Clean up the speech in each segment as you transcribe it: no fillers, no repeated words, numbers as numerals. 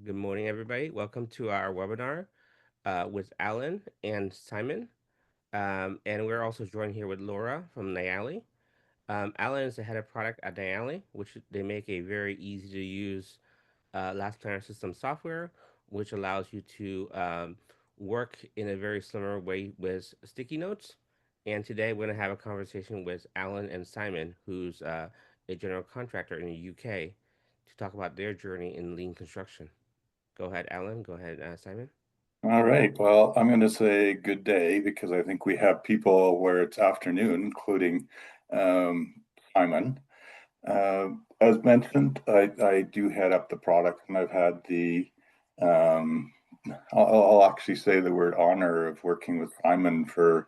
Good morning, everybody. Welcome to our webinar with Alan and Simon. And we're also joined here with Laura from Nyali. Alan is the head of product at Nyali, which they make a very easy to use last planner system software, which allows you to work in a very similar way with sticky notes. And today we're going to have a conversation with Alan and Simon, who's a general contractor in the UK, to talk about their journey in lean construction. Go ahead, Alan. Go ahead, Simon. All right. Well, I'm going to say good day because I think we have people where it's afternoon, including um, Simon. As mentioned, I do head up the product, and I've had um, I'll actually say the word honor of working with Simon for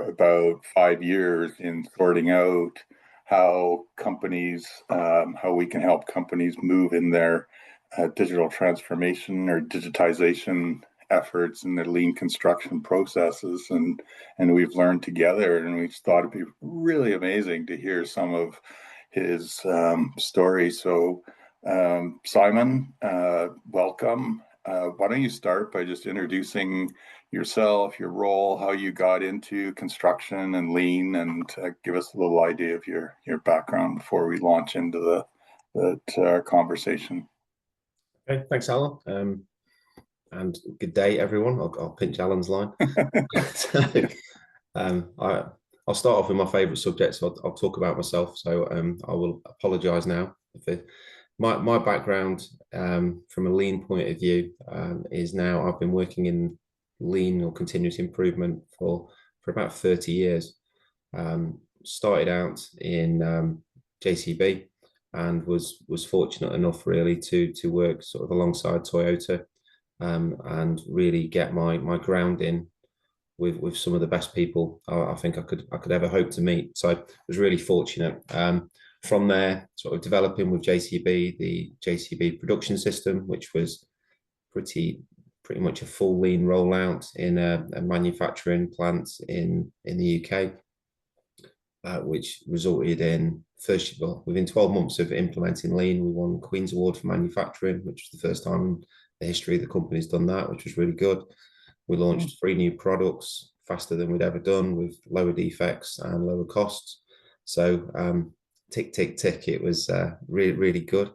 about 5 years in sorting out how we can help companies move in their digital transformation or digitization efforts in their lean construction processes, and we've learned together, and we just thought it'd be really amazing to hear some of his story. So, Simon, welcome. Why don't you start by just introducing yourself, your role, how you got into construction and lean, and give us a little idea of your background before we launch into the conversation. Okay, thanks, Alan. And good day, everyone. I'll pinch Alan's line. So, um, I, I'll start off with my favourite subject, so I'll talk about myself. So I will apologise now. My background from a lean point of view is now I've been working in lean or continuous improvement for about 30 years. Started out in JCB and was fortunate enough really to work sort of alongside Toyota and really get my ground in with some of the best people I think I could ever hope to meet. So I was really fortunate. From there, sort of developing with JCB, the JCB production system, which was pretty much a full lean rollout in a manufacturing plant in the UK, which resulted in within 12 months of implementing lean, we won Queen's Award for manufacturing, which was the first time in the history of the company's done that, which was really good. We launched 3 new products faster than we'd ever done with lower defects and lower costs. So tick, tick, tick, it was really, really good.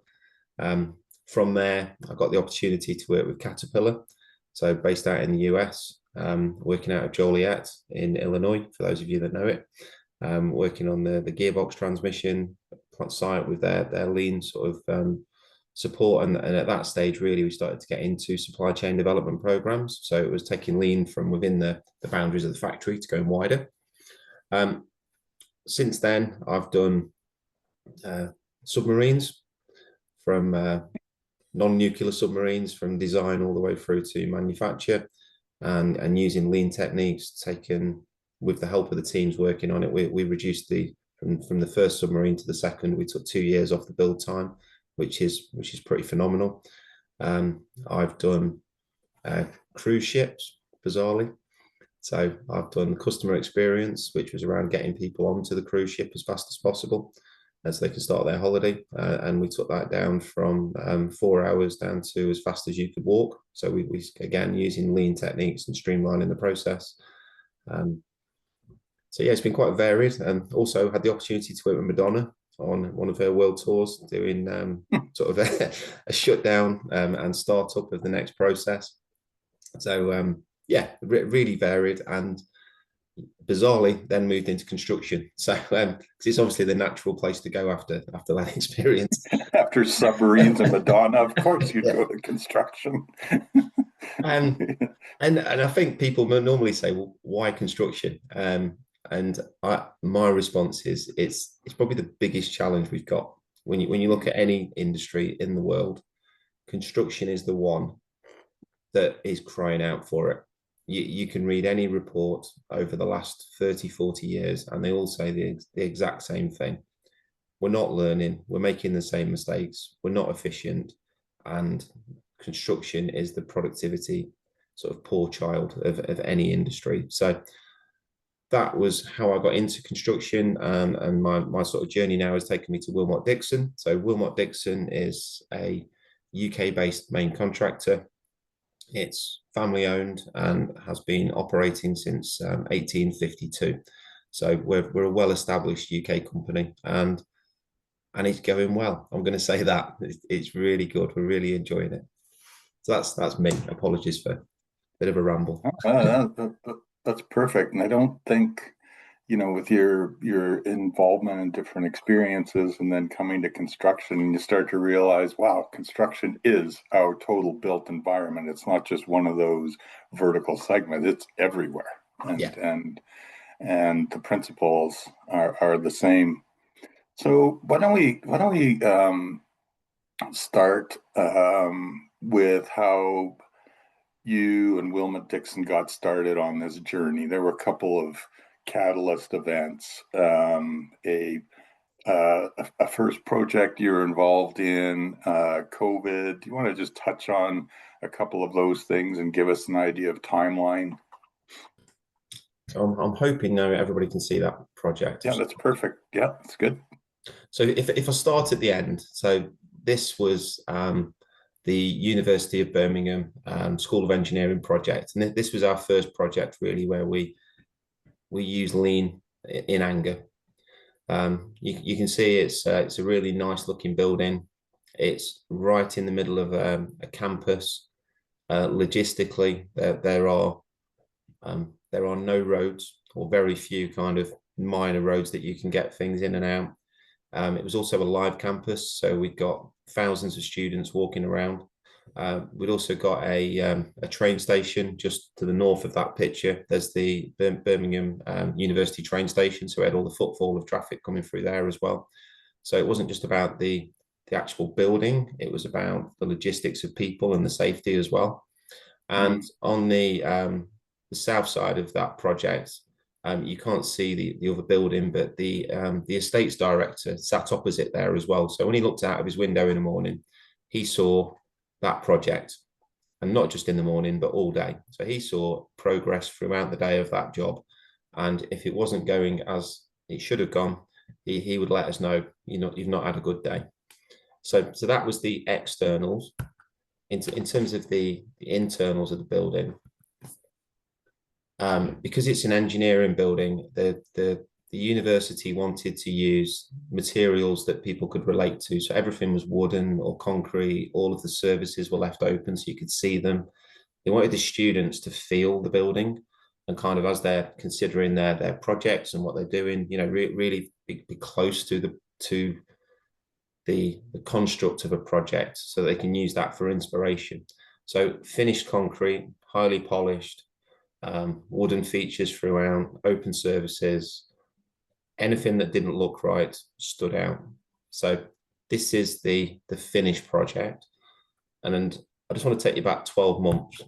From there, I got the opportunity to work with Caterpillar, so based out in the US, working out of Joliet in Illinois, for those of you that know it, working on the gearbox transmission site with their lean sort of support. And at that stage, really, we started to get into supply chain development programs. So it was taking lean from within the boundaries of the factory to going wider. Since then, I've done submarines from non-nuclear submarines from design all the way through to manufacture, and using lean techniques taken with the help of the teams working on it. We reduced from the first submarine to the second, we took 2 years off the build time, which is pretty phenomenal. I've done cruise ships, bizarrely. So I've done customer experience, which was around getting people onto the cruise ship as fast as possible as they can start their holiday. And we took that down from 4 hours down to as fast as you could walk. So we again, using lean techniques and streamlining the process. So yeah, it's been quite varied, and also had the opportunity to work with Madonna on one of her world tours, doing sort of a shutdown and startup of the next process. So yeah, really varied, and bizarrely then moved into construction. So because it's obviously the natural place to go after that experience. After submarines and Madonna, of course you'd go to construction. and I think people normally say, well, why construction? And my response is it's probably the biggest challenge we've got. When you look at any industry in the world, construction is the one that is crying out for it. You can read any report over the last 30, 40 years, and they all say the exact same thing. We're not learning, we're making the same mistakes, we're not efficient, and construction is the productivity sort of poor child of any industry. So that was how I got into construction, and my sort of journey now has taken me to Willmott Dixon. So Willmott Dixon is a UK-based main contractor. It's family owned and has been operating since 1852. So we're a well-established UK company, and it's going well. I'm going to say that it's really good. We're really enjoying it. So that's me. Apologies for a bit of a ramble. That's perfect. And I don't think, with your involvement in different experiences and then coming to construction, you start to realize, wow, construction is our total built environment. It's not just one of those vertical segments, it's everywhere. And Yeah. and the principles are the same. So why don't we start with how you and Willmott Dixon got started on this journey? There were a couple of catalyst events. A first project you were involved in, COVID. Do you want to just touch on a couple of those things and give us an idea of timeline? I'm hoping now everybody can see that project. Yeah, that's perfect. Yeah, that's good. So if I start at the end, so this was the University of Birmingham School of Engineering project, and this was our first project really where we use lean in anger. You can see it's a really nice looking building. It's right in the middle of a campus. Logistically, there are no roads, or very few kind of minor roads that you can get things in and out. It was also a live campus, so we've got thousands of students walking around. We'd also got a train station just to the north of that picture. There's the Birmingham University train station, so we had all the footfall of traffic coming through there as well. So it wasn't just about the actual building, it was about the logistics of people and the safety as well. And on the south side of that project, you can't see the other building, but the estates director sat opposite there as well. So when he looked out of his window in the morning, he saw that project, and not just in the morning, but all day. So he saw progress throughout the day of that job. And if it wasn't going as it should have gone, he would let us know, you've not had a good day. So that was the externals. In terms of the internals of the building, because it's an engineering building, the university wanted to use materials that people could relate to. So everything was wooden or concrete. All of the services were left open so you could see them. They wanted the students to feel the building, and kind of as they're considering their projects and what they're doing, really be close to the construct of a project, so they can use that for inspiration. So finished concrete, highly polished, wooden features throughout, open services. Anything that didn't look right stood out. So this is the finished project, and I just want to take you back 12 months.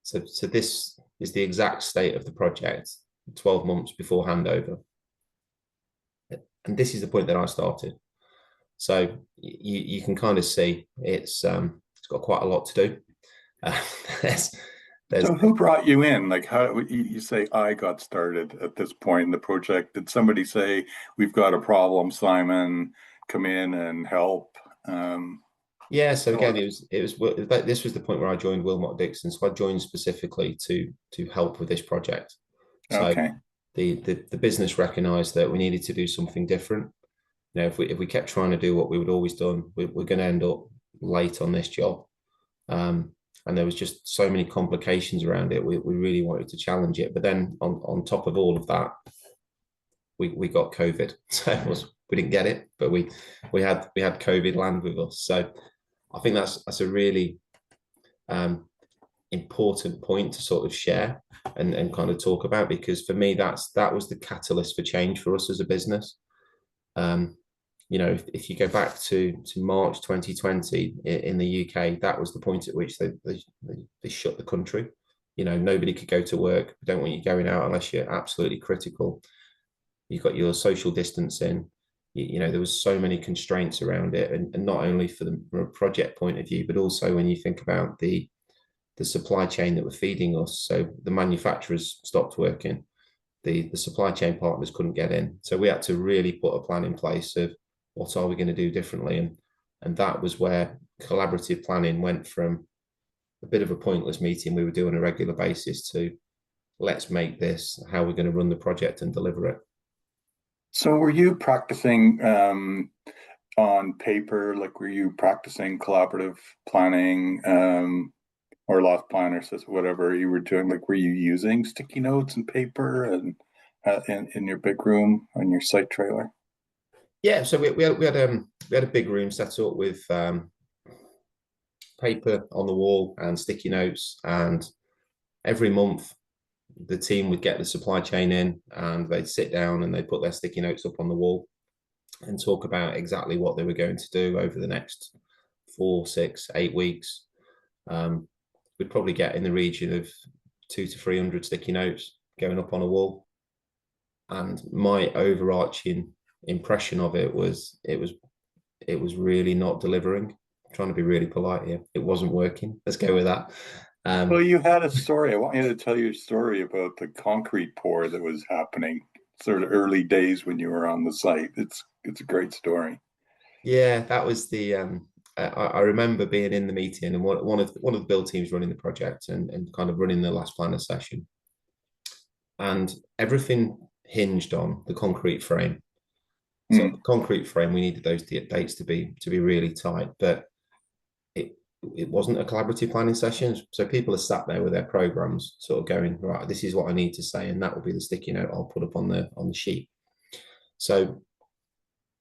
So this is the exact state of the project 12 months before handover, and this is the point that I started. So you can kind of see it's got quite a lot to do. So who brought you in? Like, how you say I got started at this point in the project? Did somebody say, we've got a problem, Simon, come in and help? Yeah, so again, this was the point where I joined Willmott Dixon. So I joined specifically to help with this project. So okay. The business recognized that we needed to do something different. If we kept trying to do what we would always done, we're going to end up late on this job. And there was just so many complications around it. We really wanted to challenge it. But then on top of all of that, we got COVID. So we didn't get it, but we had COVID land with us. So I think that's a really important point to sort of share and kind of talk about, because for me, that was the catalyst for change for us as a business. If you go back to March 2020 in the UK, that was the point at which they shut the country. Nobody could go to work. We don't want you going out unless you're absolutely critical. You've got your social distancing. There was so many constraints around it, and not only from a project point of view, but also when you think about the supply chain that were feeding us. So the manufacturers stopped working. The supply chain partners couldn't get in. So we had to really put a plan in place of what are we going to do differently, and that was where collaborative planning went from a bit of a pointless meeting we would do on a regular basis to let's make this how we're going to run the project and deliver it. So were you practicing on paper? Like, were you practicing collaborative planning or lost planners, whatever you were doing? Like, were you using sticky notes and paper and in your big room on your site trailer? Yeah, so we had a big room set up with paper on the wall and sticky notes, and every month the team would get the supply chain in and they'd sit down and they'd put their sticky notes up on the wall and talk about exactly what they were going to do over the next 4, 6, 8 weeks. We'd probably get in the region of 200 to 300 sticky notes going up on a wall. And my overarching impression of it was really not delivering. I'm trying to be really polite here. It wasn't working. Let's go with that. Well, you had a story. I want you to tell your story about the concrete pour that was happening sort of early days when you were on the site. It's a great story. Yeah, that was the I remember being in the meeting and one of the build teams running the project and kind of running the last planner session. And everything hinged on the concrete frame. So the concrete frame, we needed those dates to be really tight, but it wasn't a collaborative planning session. So people are sat there with their programs sort of going, right, this is what I need to say, and that will be the sticky note I'll put up on the sheet. So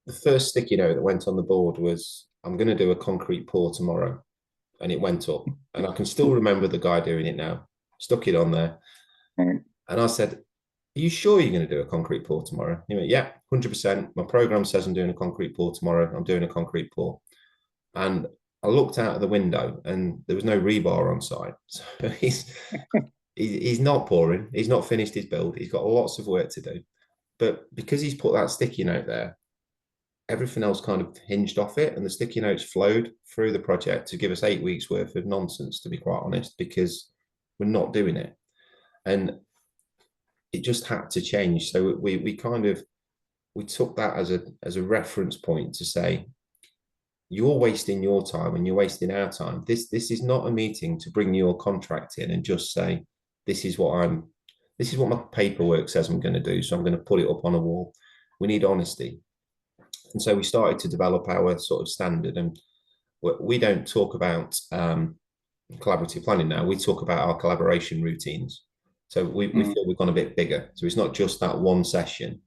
the first sticky note that went on the board was, I'm going to do a concrete pour tomorrow. And it went up. And I can still remember the guy doing it now, stuck it on there. And I said, are you sure you're going to do a concrete pour tomorrow? He went, yeah, 100%. My program says I'm doing a concrete pour tomorrow. I'm doing a concrete pour. And I looked out of the window and there was no rebar on site. So he's not pouring. He's not finished his build. He's got lots of work to do. But because he's put that sticky note there, everything else kind of hinged off it. And the sticky notes flowed through the project to give us 8 weeks worth of nonsense, to be quite honest, because we're not doing it. And it just had to change. So we took that as a reference point to say, you're wasting your time and you're wasting our time. This is not a meeting to bring your contract in and just say, this is what my paperwork says I'm going to do, so I'm going to put it up on a wall. We need honesty. And so we started to develop our sort of standard. And we don't talk about collaborative planning now. We talk about our collaboration routines. So we feel we've gone a bit bigger. So it's not just that one session.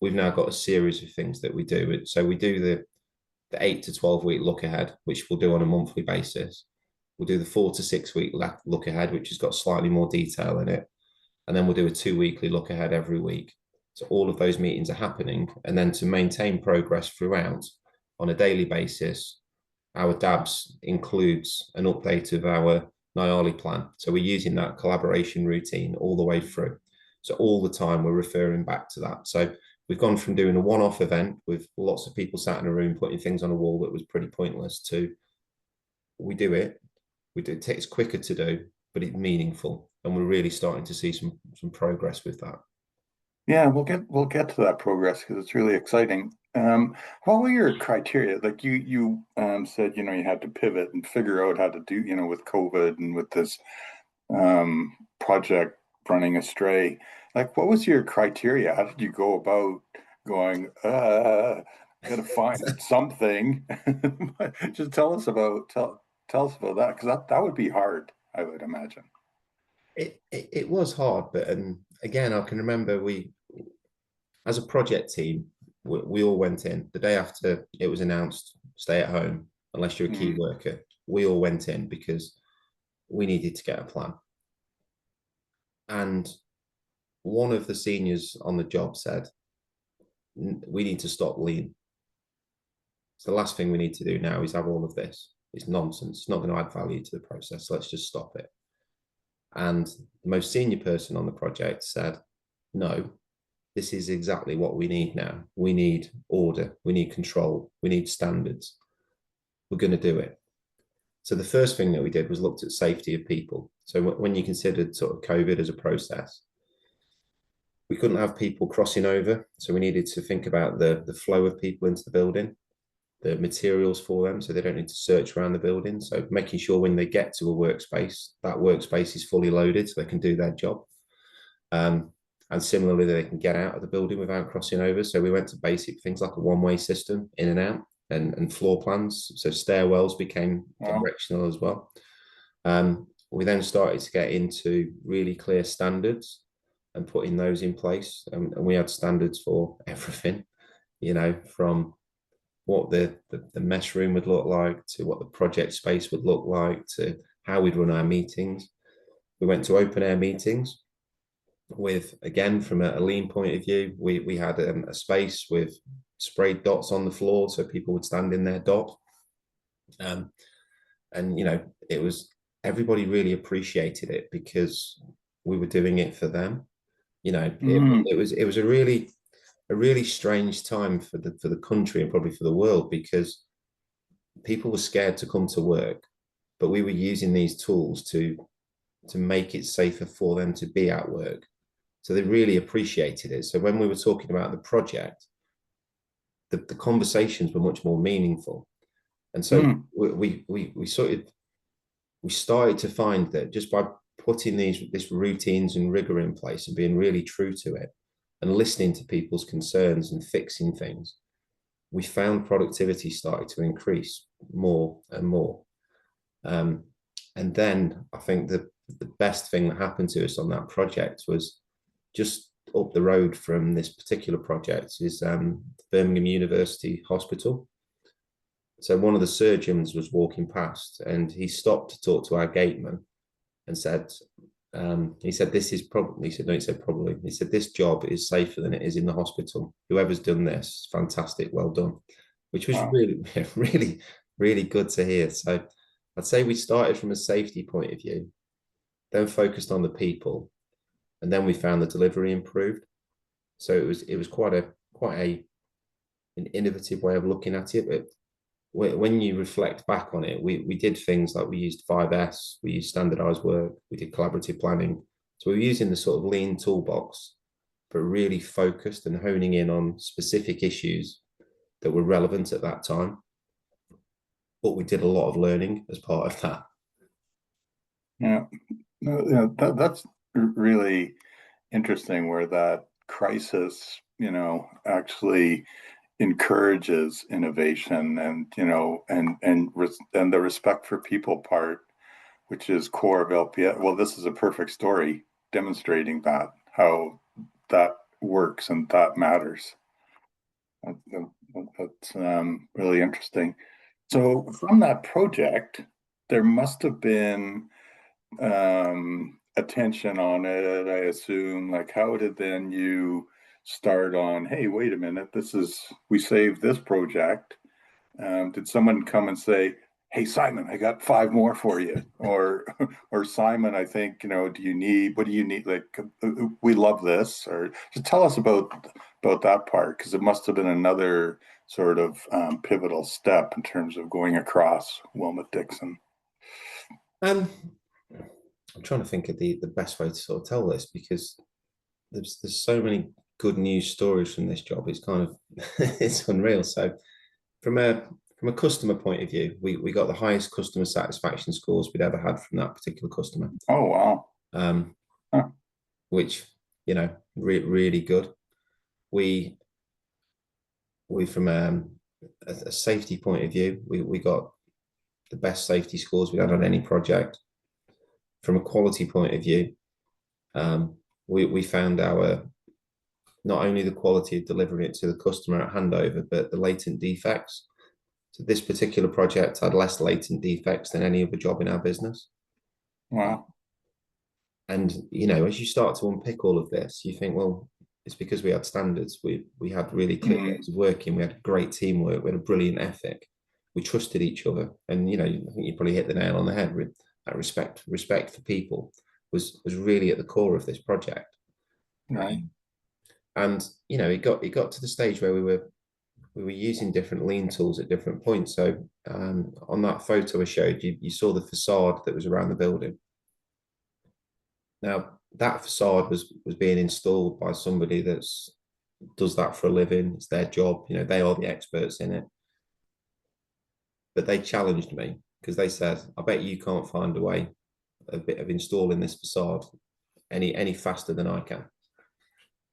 We've now got a series of things that we do. So we do the 8 to 12 week look ahead, which we'll do on a monthly basis. We'll do the 4 to 6 week look ahead, which has got slightly more detail in it. And then we'll do a 2 weekly look ahead every week. So all of those meetings are happening. And then to maintain progress throughout on a daily basis, our DABS includes an update of our NIALI plan. So we're using that collaboration routine all the way through. So all the time we're referring back to that. So we've gone from doing a one-off event with lots of people sat in a room putting things on a wall that was pretty pointless to we do it. It takes quicker to do, but it's meaningful. And we're really starting to see some progress with that. Yeah, we'll get to that progress because it's really exciting. What were your criteria? Like you said, you had to pivot and figure out how to do, with COVID and with this project running astray. Like, what was your criteria? How did you go about going, gotta find something? Just tell us about that, because that would be hard, I would imagine. It was hard, but again, I can remember we, as a project team, we all went in the day after it was announced, stay at home unless you're a key worker. We all went in because we needed to get a plan. And one of the seniors on the job said, we need to stop lean. So the last thing we need to do now is have all of this. It's nonsense. It's not going to add value to the process. So let's just stop it. And the most senior person on the project said, no, this is exactly what we need now. We need order. We need control. We need standards. We're going to do it. So the first thing that we did was looked at safety of people. So when you considered sort of COVID as a process, we couldn't have people crossing over. So we needed to think about the flow of people into the building. the materials for them, so they don't need to search around the building. So making sure when they get to a workspace, that workspace is fully loaded so they can do their job. And similarly, they can get out of the building without crossing over. So we went to basic things like a one-way system in and out, and floor plans. So stairwells became directional as well. We then started to get into really clear standards and putting those in place. And we had standards for everything, from what the mess room would look like, to what the project space would look like, to how we'd run our meetings. We went to open air meetings with, again, from a lean point of view, we had a space with sprayed dots on the floor so people would stand in their dot. And it was, everybody really appreciated it because we were doing it for them. It was a really strange time for the country and probably for the world, because people were scared to come to work, but we were using these tools to make it safer for them to be at work. So they really appreciated it. So when we were talking about the project, the conversations were much more meaningful. And so we started to find that just by putting these routines and rigor in place and being really true to it and listening to people's concerns and fixing things, we found productivity started to increase more and more. And then I think the best thing that happened to us on that project was just up the road from this particular project is Birmingham University Hospital. So one of the surgeons was walking past and he stopped to talk to our gateman and said, this is probably, he said, this job is safer than it is in the hospital. Whoever's done this, fantastic, well done, which was really, really, really good to hear. So I'd say we started from a safety point of view, then focused on the people, and then we found the delivery improved. So it was quite an innovative way of looking at it. But when you reflect back on it, we did things like we used 5S, we used standardized work, we did collaborative planning. So we were using the sort of lean toolbox, but really focused and honing in on specific issues that were relevant at that time. But we did a lot of learning as part of that. Yeah, that's really interesting, where that crisis, actually encourages innovation and the respect for people part, which is core of LPS. Well, this is a perfect story demonstrating that, how that works and that matters. That's really interesting. So from that project, there must have been attention on it, I assume. Like, how did then you start on, hey, wait a minute, we saved this project? Did someone come and say, hey, Simon, I got 5 more for you? Or Simon, I think, what do you need? Like, we love this. Or just tell us about that part, because it must have been another sort of pivotal step in terms of going across Willmott Dixon. I'm trying to think of the best way to sort of tell this, because there's so many good news stories from this job. It's kind of it's unreal. So from a customer point of view, we got the highest customer satisfaction scores we'd ever had from that particular customer. Oh wow! Which really good. We from a safety point of view, we got the best safety scores we had on any project. From a quality point of view, we found not only the quality of delivering it to the customer at handover, but the latent defects. So this particular project had less latent defects than any other job in our business. Wow. And, as you start to unpick all of this, you think, well, it's because we had standards. We had really clear ways of working. We had great teamwork. We had a brilliant ethic. We trusted each other. And, I think you probably hit the nail on the head with that respect for people was really at the core of this project. Right. And, it got to the stage where we were using different lean tools at different points. So on that photo I showed you, you saw the facade that was around the building. Now, that facade was being installed by somebody that does that for a living. It's their job. They are the experts in it. but they challenged me because they said, I bet you can't find a way a bit of installing this facade any faster than I can.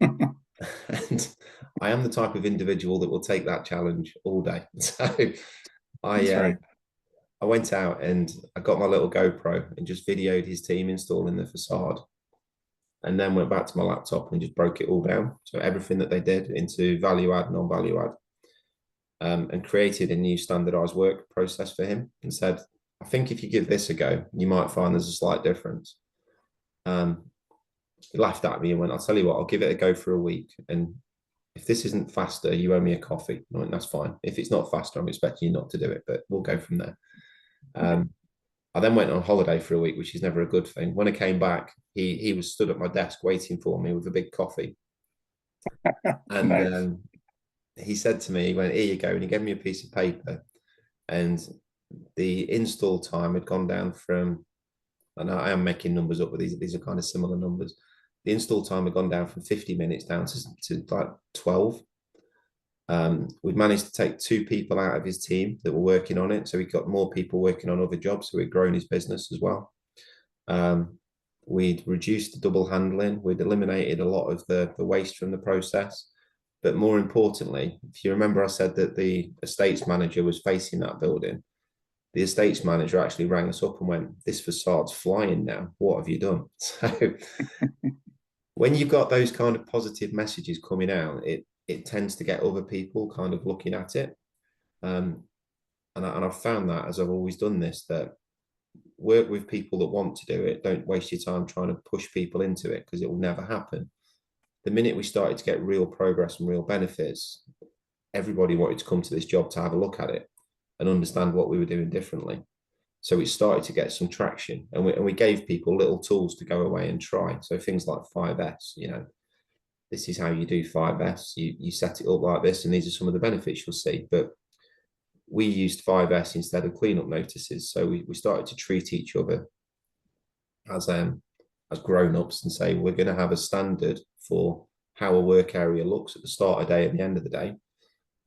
And I am the type of individual that will take that challenge all day. So That's right. I went out and I got my little GoPro and just videoed his team installing the facade, and then went back to my laptop and just broke it all down. So everything that they did into value add, non-value add, and created a new standardized work process for him and said, I think if you give this a go, you might find there's a slight difference. He laughed at me and went, I'll tell you what, I'll give it a go for a week. And if this isn't faster, you owe me a coffee. I went, that's fine. If it's not faster, I'm expecting you not to do it, but we'll go from there. I then went on holiday for a week, which is never a good thing. When I came back, he was stood at my desk waiting for me with a big coffee. And Nice. He said to me, he went, here you go. And he gave me a piece of paper. And the install time had gone down from, and I am making numbers up, but these are kind of similar numbers. The install time had gone down from 50 minutes down to like 12. We'd managed to take 2 people out of his team that were working on it. So we got more people working on other jobs. So we'd grown his business as well. We'd reduced the double handling. We'd eliminated a lot of the waste from the process. But more importantly, if you remember, I said that the estates manager was facing that building. The estates manager actually rang us up and went, this facade's flying now. What have you done? So when you've got those kind of positive messages coming out, it tends to get other people kind of looking at it. And I've found that as I've always done this, that work with people that want to do it. Don't waste your time trying to push people into it because it will never happen. The minute we started to get real progress and real benefits, everybody wanted to come to this job to have a look at it and understand what we were doing differently. So it started to get some traction, and we gave people little tools to go away and try. So things like 5S, this is how you do 5S. You set it up like this, and these are some of the benefits you'll see. But we used 5S instead of cleanup notices. So we started to treat each other as grown-ups and say, we're going to have a standard for how a work area looks at the start of the day, at the end of the day.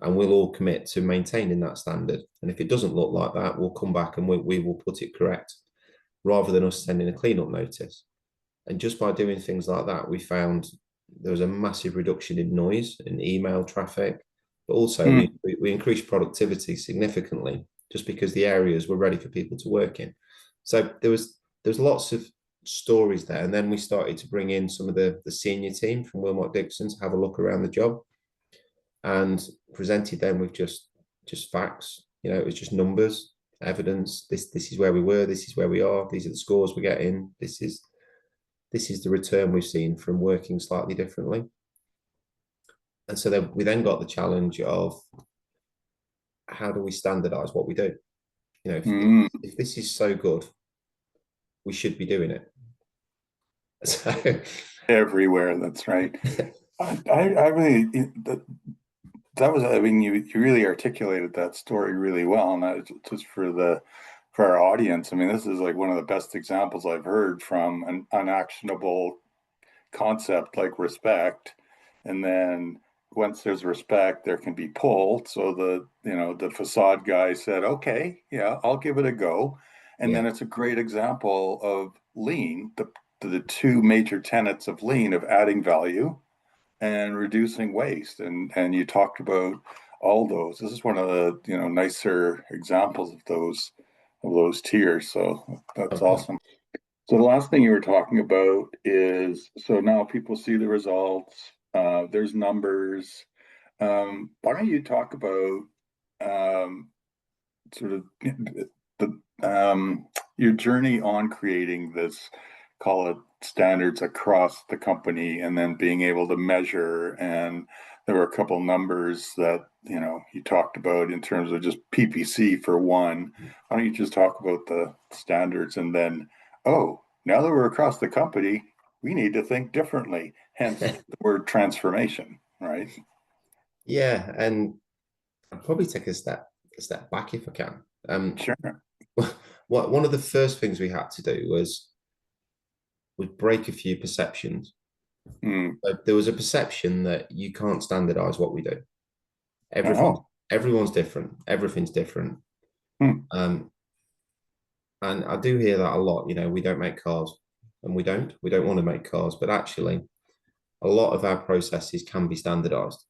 And we'll all commit to maintaining that standard. And if it doesn't look like that, we'll come back and we will put it correct, rather than us sending a cleanup notice. And just by doing things like that, we found there was a massive reduction in noise and email traffic, but also we increased productivity significantly just because the areas were ready for people to work in. So there's lots of stories there. And then we started to bring in some of the senior team from Willmott Dixon to have a look around the job, and presented them with just facts. It was just numbers, evidence. This is where we were. This is where we are. These are the scores we're getting. This is the return we've seen from working slightly differently. And so then we got the challenge of, how do we standardize what we do? If this is so good, we should be doing it. So Everywhere. That's right. I really, that was, I mean, you really articulated that story really well. And just for our audience, I mean, this is like one of the best examples I've heard from an unactionable concept like respect. And then once there's respect, there can be pull. So the facade guy said, okay, yeah, I'll give it a go. And then it's a great example of lean, the 2 major tenets of lean, of adding value and reducing waste. And you talked about all those. This is one of the nicer examples of those tiers. So that's awesome. So the last thing you were talking about is, so now people see the results. There's numbers. Why don't you talk about sort of your journey on creating this, call it, standards across the company, and then being able to measure. And there were a couple numbers that you talked about in terms of just PPC for one. Why don't you just talk about the standards, and then, now that we're across the company, we need to think differently, hence the word transformation, right? Yeah, and I'll probably take a step back if I can. Sure. One of the first things we had to do was break a few perceptions. There was a perception that you can't standardize what we do. Everyone's different. Everything's different. Hmm. And I do hear that a lot. We don't make cars, and we don't want to make cars, but actually a lot of our processes can be standardized.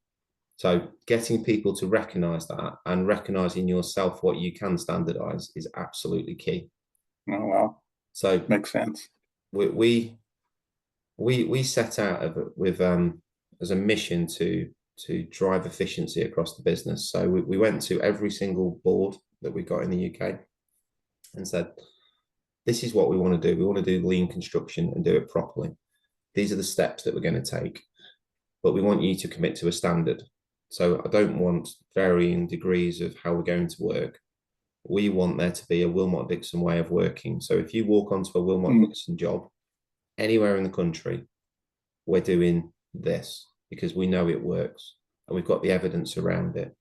So getting people to recognize that and recognizing yourself what you can standardize is absolutely key. Oh, wow. So Makes sense. we set out with as a mission to drive efficiency across the business. So we went to every single board that we got in the UK and said, this is what we want to do. We want to do lean construction and do it properly. These are the steps that we're going to take, but we want you to commit to a standard. So I don't want varying degrees of how we're going to work. We want there to be a Willmott Dixon way of working. So if you walk onto a Willmott Dixon job anywhere in the country, we're doing this because we know it works and we've got the evidence around it.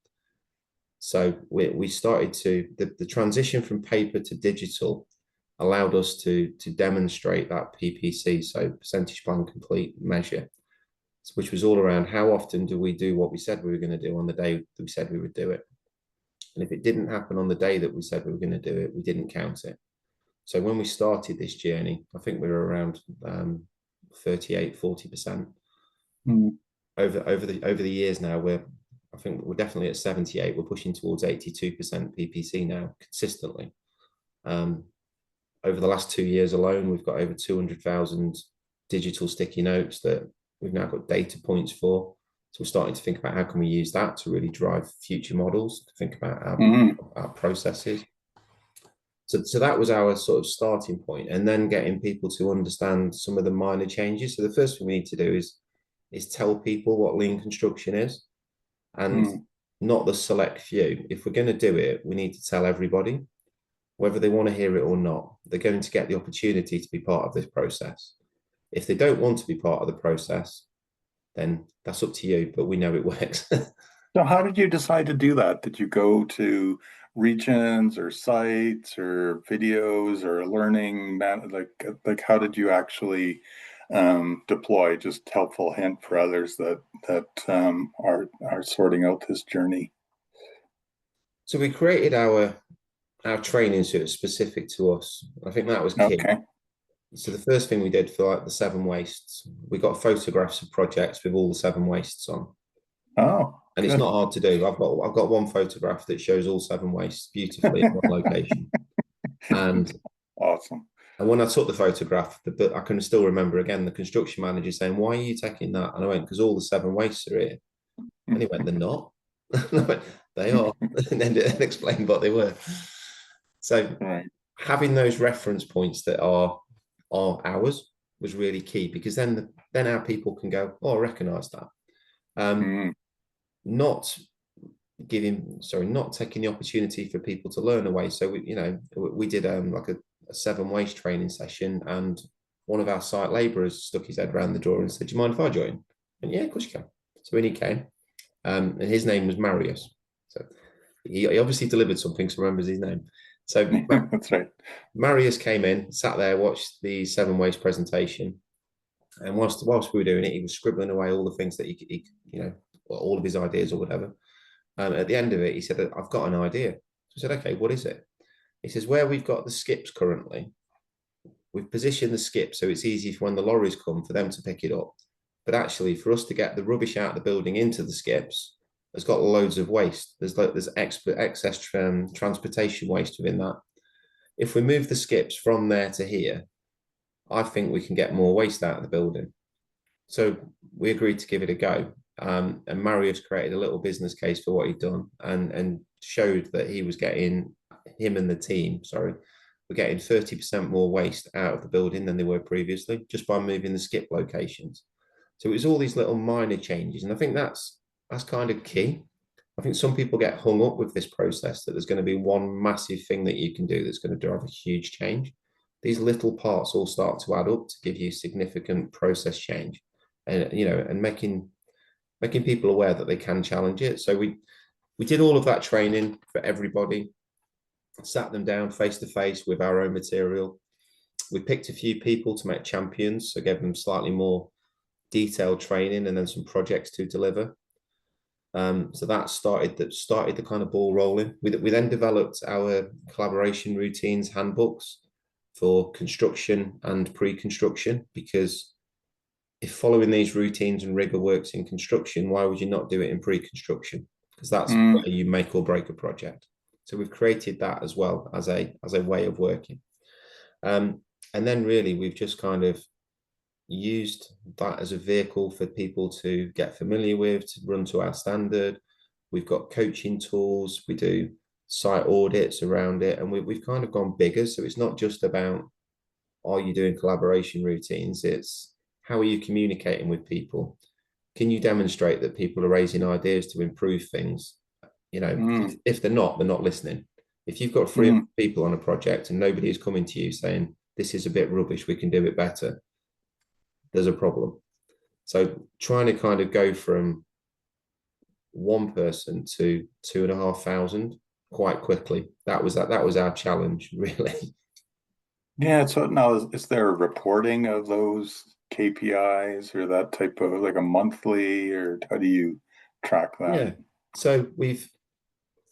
So we started the transition from paper to digital allowed us to demonstrate that PPC, so percentage plan complete measure, which was all around how often do we do what we said we were going to do on the day that we said we would do it. And if it didn't happen on the day that we said we were going to do it, we didn't count it. So when we started this journey, I think we were around 38, 40%. Over the years now, I think we're definitely at 78. We're pushing towards 82% PPC now consistently. Over the last 2 years alone, we've got over 200,000 digital sticky notes that we've now got data points for. So we're starting to think about how can we use that to really drive future models, to think about our processes. So that was our sort of starting point, and then getting people to understand some of the minor changes. So the first thing we need to do is tell people what lean construction is, and not the select few. If we're going to do it, we need to tell everybody, whether they want to hear it or not. They're going to get the opportunity to be part of this process. If they don't want to be part of the process, then that's up to you, but we know it works. So how did you decide to do that? Did you go to regions or sites or videos or learning, like how did you actually deploy? Just helpful hint for others that are sorting out this journey. So we created our training so it's specific to us. I think that was key. Okay. So the first thing we did for like the 7 wastes, we got photographs of projects with all the 7 wastes on. Oh, and good. It's not hard to do. I've got one photograph that shows all 7 wastes beautifully in one location. And awesome. And when I took the photograph, I can still remember again the construction manager saying, "Why are you taking that?" And I went, "Because all the 7 wastes are here." And he went, "They're not." And I went, "They are," and then explained what they were. So having those reference points that are ours was really key, because then our people can go, "Oh, I recognise that." Not taking the opportunity for people to learn away. So we did like a 7 waste training session, and one of our site labourers stuck his head around the door and said, "Do you mind if I join?" And yeah, of course you can. So when he came, and his name was Marius. So he obviously delivered something, so remembers his name. So that's right. Marius came in, sat there, watched the 7 waste presentation, and whilst we were doing it, he was scribbling away all the things that he all of his ideas or whatever. At the end of it, he said, "I've got an idea." So I said, "Okay, what is it?" He says, "Where we've got the skips currently, we've positioned the skip so it's easy for when the lorries come for them to pick it up. But actually, for us to get the rubbish out of the building into the skips, there's got loads of waste. There's excess transportation waste within that. If we move the skips from there to here, I think we can get more waste out of the building." So we agreed to give it a go. And Marius created a little business case for what he'd done, and showed that him and the team, were getting 30% more waste out of the building than they were previously, just by moving the skip locations. So it was all these little minor changes. And I think that's kind of key. I think some people get hung up with this process, that there's going to be one massive thing that you can do that's going to drive a huge change. These little parts all start to add up to give you significant process change, and making people aware that they can challenge it. So we did all of that training for everybody, sat them down face to face with our own material. We picked a few people to make champions, so gave them slightly more detailed training and then some projects to deliver. So that started the kind of ball rolling. We then developed our collaboration routines handbooks for construction and pre-construction, because if following these routines and rigor works in construction, why would you not do it in pre-construction? Because that's Mm. where you make or break a project. So we've created that as well as a way of working. And then really we've just kind of used that as a vehicle for people to get familiar with, to run to our standard. We've got coaching tools, we do site audits around it, and we've kind of gone bigger. So it's not just about, are you doing collaboration routines? It's, how are you communicating with people? Can you demonstrate that people are raising ideas to improve things? You know, Mm. if they're not listening. If you've got 300 Mm. people on a project and nobody is coming to you saying, this is a bit rubbish, we can do it better, there's a problem. So trying to kind of go from one person to 2,500 quite quickly, that was our challenge, really. Yeah. So now, is there a reporting of those KPIs or that type of, like, a monthly, or how do you track that? Yeah. So we've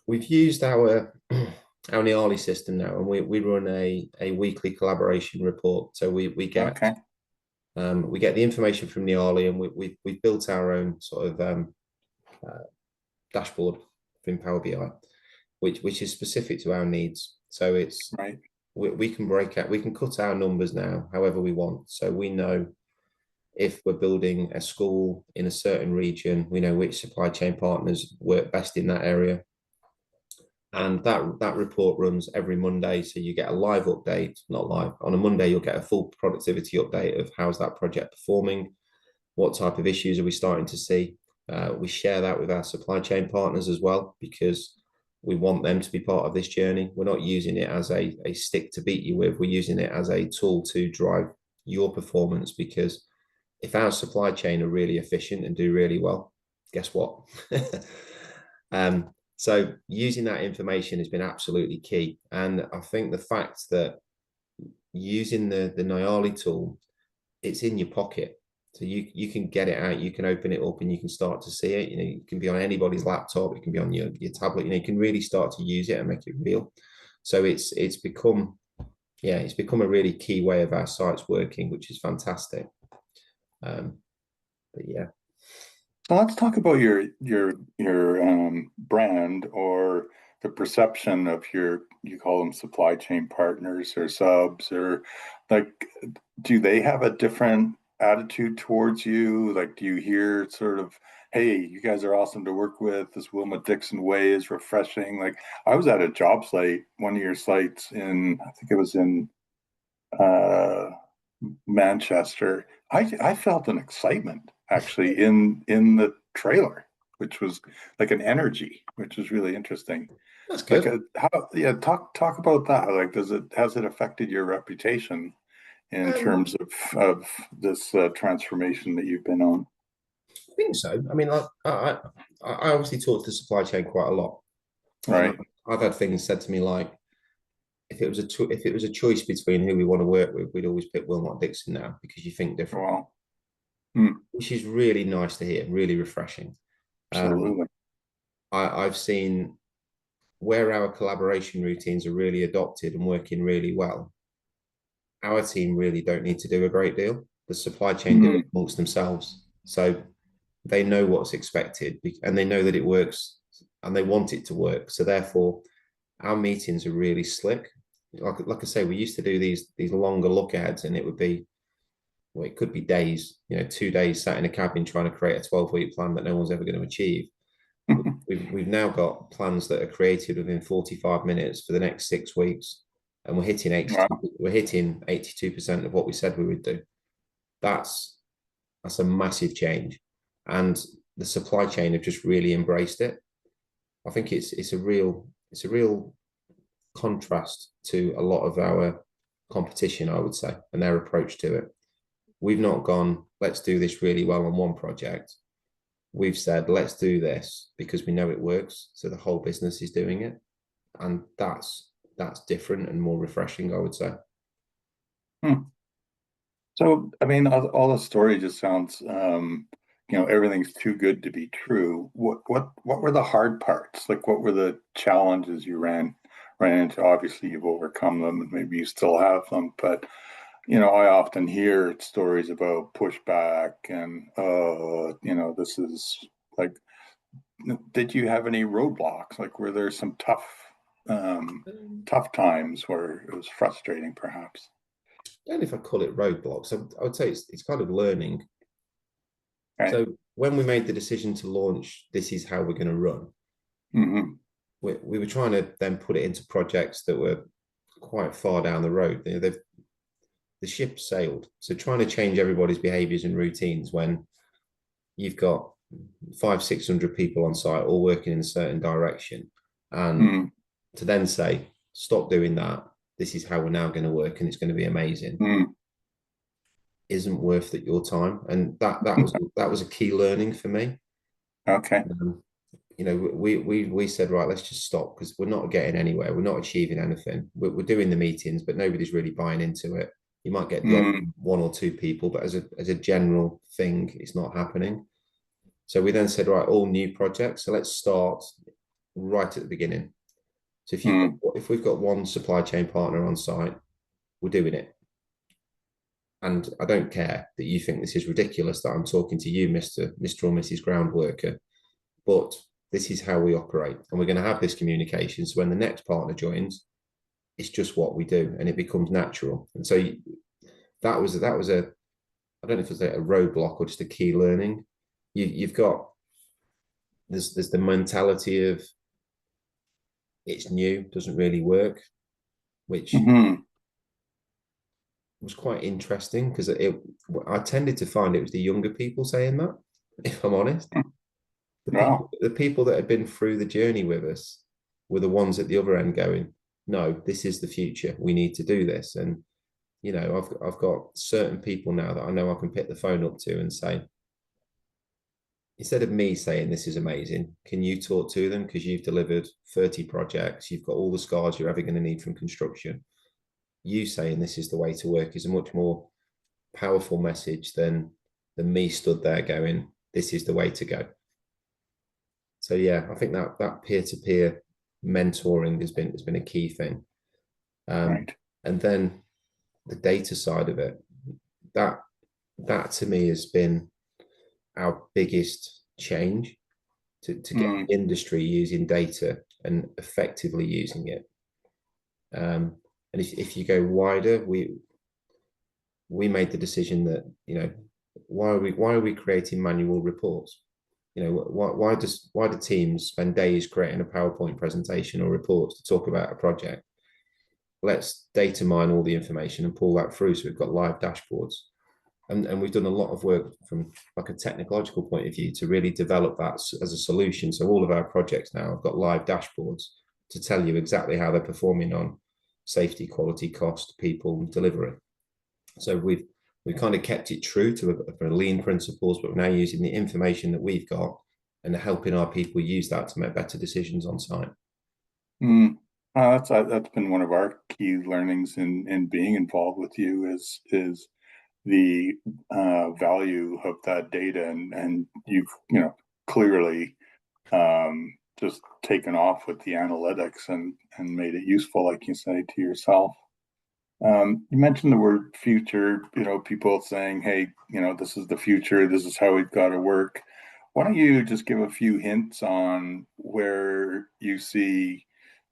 used our our Niali system now, and we run a weekly collaboration report. So Okay. we get the information from Niali, and we've built our own sort of uh, dashboard in Power BI, which is specific to our needs. So it's, Right. we can we can cut our numbers now however we want. So we know if we're building a school in a certain region, we know which supply chain partners work best in that area. And that report runs every Monday. So you get a live update, not live. On a Monday, you'll get a full productivity update of how's that project performing, what type of issues are we starting to see. We share that with our supply chain partners as well, because we want them to be part of this journey. We're not using it as a stick to beat you with. We're using it as a tool to drive your performance, because if our supply chain are really efficient and do really well, guess what? So using that information has been absolutely key. And I think the fact that using the Niali tool, it's in your pocket. So you can get it out, you can open it up and you can start to see it. You know, it can be on anybody's laptop, it can be on your tablet, you know, you can really start to use it and make it real. So it's become, yeah, it's become a really key way of our sites working, which is fantastic. But yeah. So let's talk about your brand, or the perception of your, you call them supply chain partners or subs, or, like, do they have a different attitude towards you? Like, do you hear sort of, hey, you guys are awesome to work with. This Willmott Dixon way is refreshing. Like, I was at a job site, one of your sites in, I think it was in uh Manchester. I felt an excitement actually in the trailer, which was like an energy, which is really interesting. That's Like, good. how, yeah, talk about that. Like, has it affected your reputation in Um, terms of this transformation that you've been on? I think so. I mean, I obviously talk to the supply chain quite a lot, and Right. I've had things said to me like, if it was a choice between who we want to work with, we'd always pick Willmott Dixon now because you think differently, Well, hmm, which is really nice to hear, really refreshing. Um, absolutely. I've seen where our collaboration routines are really adopted and working really well. Our team really don't need to do a great deal. The supply chain do Hmm. it amongst themselves. So they know what's expected and they know that it works and they want it to work. So therefore, our meetings are really slick. Like I say, we used to do these longer look aheads, and it would be, well, it could be days, you know, 2 days sat in a cabin trying to create a 12-week plan that no one's ever going to achieve. We've now got plans that are created within 45 minutes for the next 6 weeks, and Wow. we're hitting 82% of what we said we would do. That's a massive change, and the supply chain have just really embraced it. I think it's a real contrast to a lot of our competition, I would say, and their approach to it. We've not gone, let's do this really well on one project. We've said, let's do this because we know it works. So the whole business is doing it. And that's different and more refreshing, I would say. Hmm. So, I mean, all the story just sounds everything's too good to be true. What were the hard parts? Like, what were the challenges you ran into? Obviously, you've overcome them, and maybe you still have them. But I often hear stories about pushback, and this is like, did you have any roadblocks? Like, were there some tough times where it was frustrating, perhaps? I don't know if I call it roadblocks. I would say it's kind of learning. Right. So when we made the decision to launch, this is how we're going to run. Mm-hmm. We were trying to then put it into projects that were quite far down the road. The ship sailed. So trying to change everybody's behaviors and routines when you've got 500-600 people on site all working in a certain direction, and Mm-hmm. to then say, stop doing that, this is how we're now going to work and it's going to be amazing, isn't worth your time. And that was a key learning for me. Okay. We said, right, let's just stop, because we're not getting anywhere, we're not achieving anything. We're doing the meetings, but nobody's really buying into it. You might get the odd one or two people, but as a general thing, it's not happening. So we then said, right, all new projects, so let's start right at the beginning. So if we've got one supply chain partner on site, we're doing it. And I don't care that you think this is ridiculous that I'm talking to you, Mr. or Mrs. Groundworker, but this is how we operate. And we're going to have this communication. So when the next partner joins, it's just what we do, and it becomes natural. And so that was I don't know if it's a roadblock or just a key learning. You've got, there's the mentality of it's new, doesn't really work, which was quite interesting, because I tended to find it was the younger people saying that, if I'm honest. Wow. The people that had been through the journey with us were the ones at the other end going, no, this is the future. We need to do this. And, I've got certain people now that I know I can pick the phone up to and say, instead of me saying this is amazing, can you talk to them, because you've delivered 30 projects, you've got all the scars you're ever going to need from construction. You saying this is the way to work is a much more powerful message than me stood there going, this is the way to go. So yeah, I think that peer-to-peer mentoring has been a key thing. Right. And then the data side of it, that to me has been our biggest change, to get the industry using data and effectively using it. And if you go wider, we made the decision that, why are we creating manual reports? Why do teams spend days creating a PowerPoint presentation or reports to talk about a project? Let's data mine all the information and pull that through, so we've got live dashboards. And we've done a lot of work from like a technological point of view to really develop that as a solution. So all of our projects now have got live dashboards to tell you exactly how they're performing on safety, quality, cost, people, and delivery. So we've kind of kept it true to a lean principles, but we're now using the information that we've got and helping our people use that to make better decisions on site. That's been one of our key learnings in being involved with you is the value of that data, and you've clearly just taken off with the analytics and made it useful, like you say, to yourself. You mentioned the word future, people saying, hey, this is the future, this is how we've got to work. Why don't you just give a few hints on where you see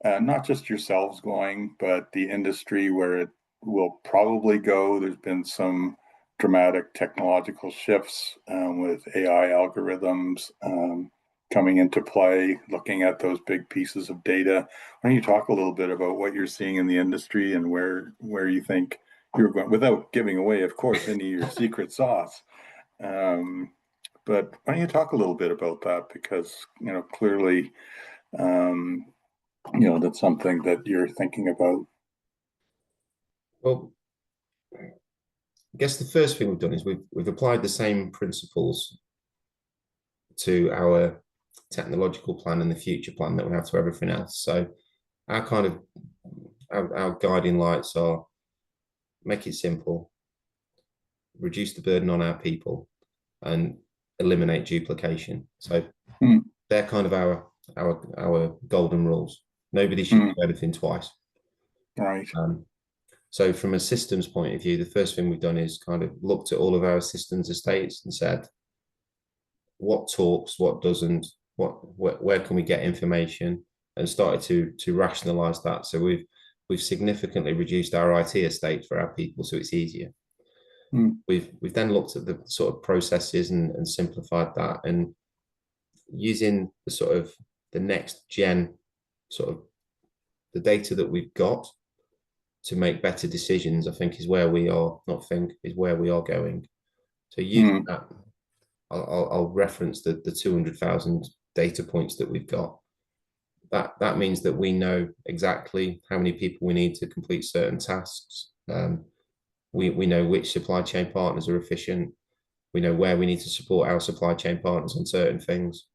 not just yourselves going, but the industry, where it will probably go? There's been some dramatic technological shifts with AI algorithms coming into play, looking at those big pieces of data. Why don't you talk a little bit about what you're seeing in the industry and where you think you're going, without giving away, of course, any of your secret sauce. But why don't you talk a little bit about that? Because, clearly, that's something that you're thinking about. Well, I guess the first thing we've done is we've applied the same principles to our technological plan and the future plan that we have to everything else. So our kind of our guiding lights are: make it simple, reduce the burden on our people, and eliminate duplication. So Mm. they're kind of our golden rules. Nobody should do anything twice. Right. So from a systems point of view, the first thing we've done is kind of looked at all of our systems estates and said, what talks, what doesn't, where can we get information, and started to rationalize that. So we've significantly reduced our IT estate for our people, so it's easier. We've then looked at the sort of processes and simplified that, and using the sort of the next gen sort of the data that we've got to make better decisions, I think is where we are, not think, is where we are going. So using that, I'll reference the 200,000 data points that we've got. That means that we know exactly how many people we need to complete certain tasks. We know which supply chain partners are efficient. We know where we need to support our supply chain partners on certain things.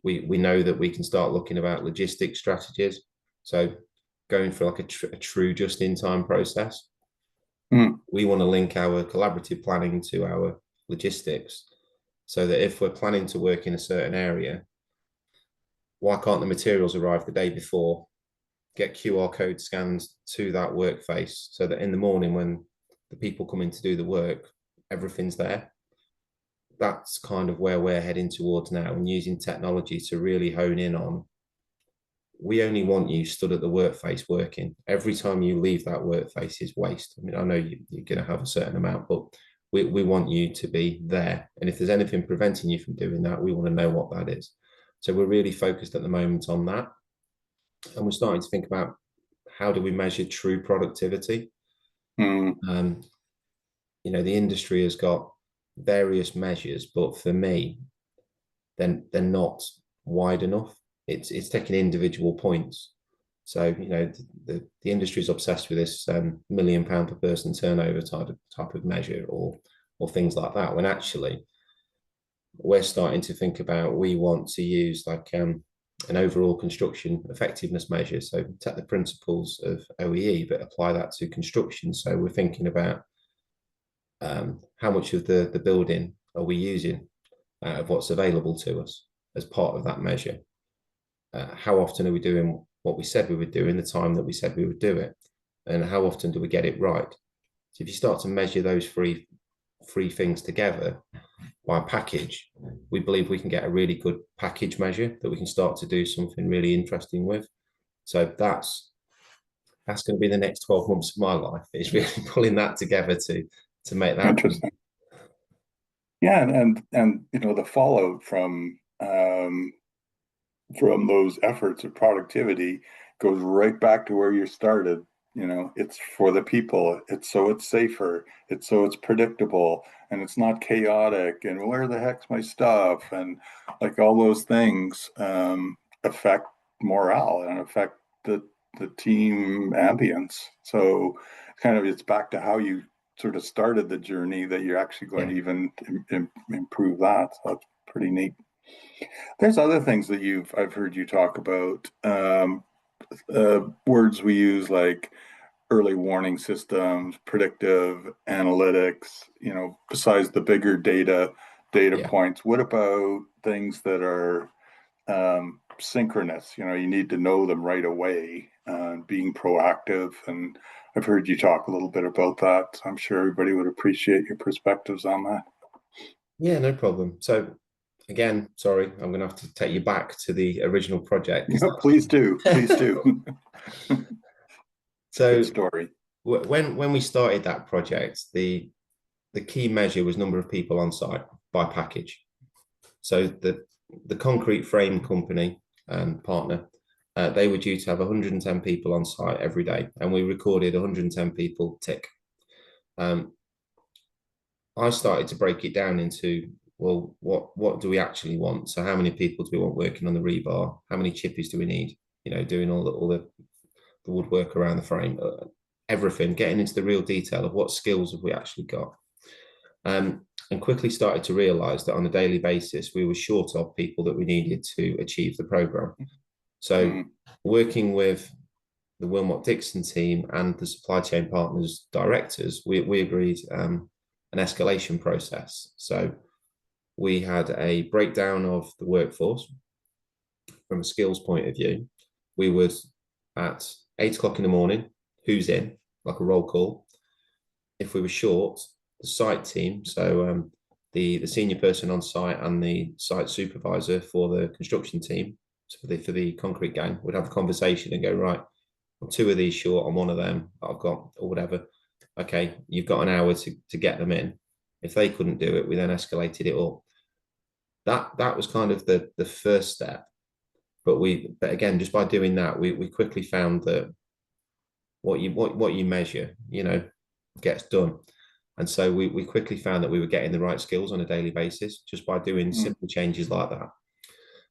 We know that we can start looking about logistics strategies. So going for like a true just-in-time process. We want to link our collaborative planning to our logistics, so that if we're planning to work in a certain area, why can't the materials arrive the day before, get QR code scanned to that work face, so that in the morning when the people come in to do the work, everything's there. That's kind of where we're heading towards now, and using technology to really hone in on, we only want you stood at the work face working. Every time you leave that work face is waste. I mean, I know you're going to have a certain amount, but we want you to be there. And if there's anything preventing you from doing that, we want to know what that is. So we're really focused at the moment on that. And we're starting to think about, how do we measure true productivity? The industry has got various measures, but for me, then they're not wide enough. It's taking individual points. So the industry is obsessed with this £1 million per person turnover type of measure, or things like that. When actually we're starting to think about, we want to use like an overall construction effectiveness measure. So take the principles of OEE, but apply that to construction. So we're thinking about how much of the building are we using out of what's available to us as part of that measure. How often are we doing what we said we would do in the time that we said we would do it? And how often do we get it right? So if you start to measure those three things together by package, we believe we can get a really good package measure that we can start to do something really interesting with. So that's going to be the next 12 months of my life, is really pulling that together to make that interesting. Yeah, and the fallout from those efforts of productivity goes right back to where you started. It's for the people. It's safer. It's predictable, and it's not chaotic. And where the heck's my stuff? And like all those things affect morale and affect the team ambience. So kind of it's back to how you sort of started the journey, that you're actually going to even improve that. So that's pretty neat. There's other things that I've heard you talk about, words we use like early warning systems, predictive analytics, besides the bigger data points. What about things that are synchronous? You need to know them right away, being proactive. And I've heard you talk a little bit about that. I'm sure everybody would appreciate your perspectives on that. Yeah, no problem. So again, sorry, I'm going to have to take you back to the original project. Yeah, please do. So good story. When we started that project, the key measure was number of people on site by package. So the concrete frame company partner, they were due to have 110 people on site every day, and we recorded 110 people tick. I started to break it down into, well, what do we actually want? So how many people do we want working on the rebar? How many chippies do we need? Doing all the woodwork around the frame, everything, getting into the real detail of what skills have we actually got. And quickly started to realize that on a daily basis, we were short of people that we needed to achieve the program. So working with the Willmott Dixon team and the supply chain partners directors, we agreed an escalation process. So we had a breakdown of the workforce from a skills point of view. We would, at 8 o'clock in the morning, who's in, like a roll call. If we were short, the site team, so the senior person on site and the site supervisor for the construction team, so for the concrete gang, would have a conversation and go, right, I'm 2 of these short on one of them that I've got, or whatever. Okay, you've got an hour to get them in. If they couldn't do it, we then escalated it up. That was kind of the first step. But again, just by doing that, we quickly found that what you measure, gets done. And so we quickly found that we were getting the right skills on a daily basis just by doing simple changes like that.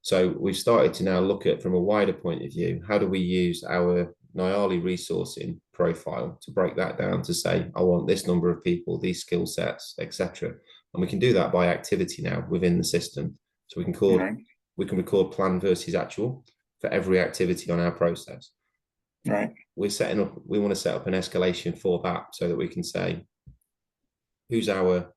So we've started to now look at, from a wider point of view, how do we use our Nyali resourcing profile to break that down to say, I want this number of people, these skill sets, etc. And we can do that by activity now within the system. So we can record plan versus actual for every activity on our process. Right. We want to set up an escalation for that so that we can say, who's our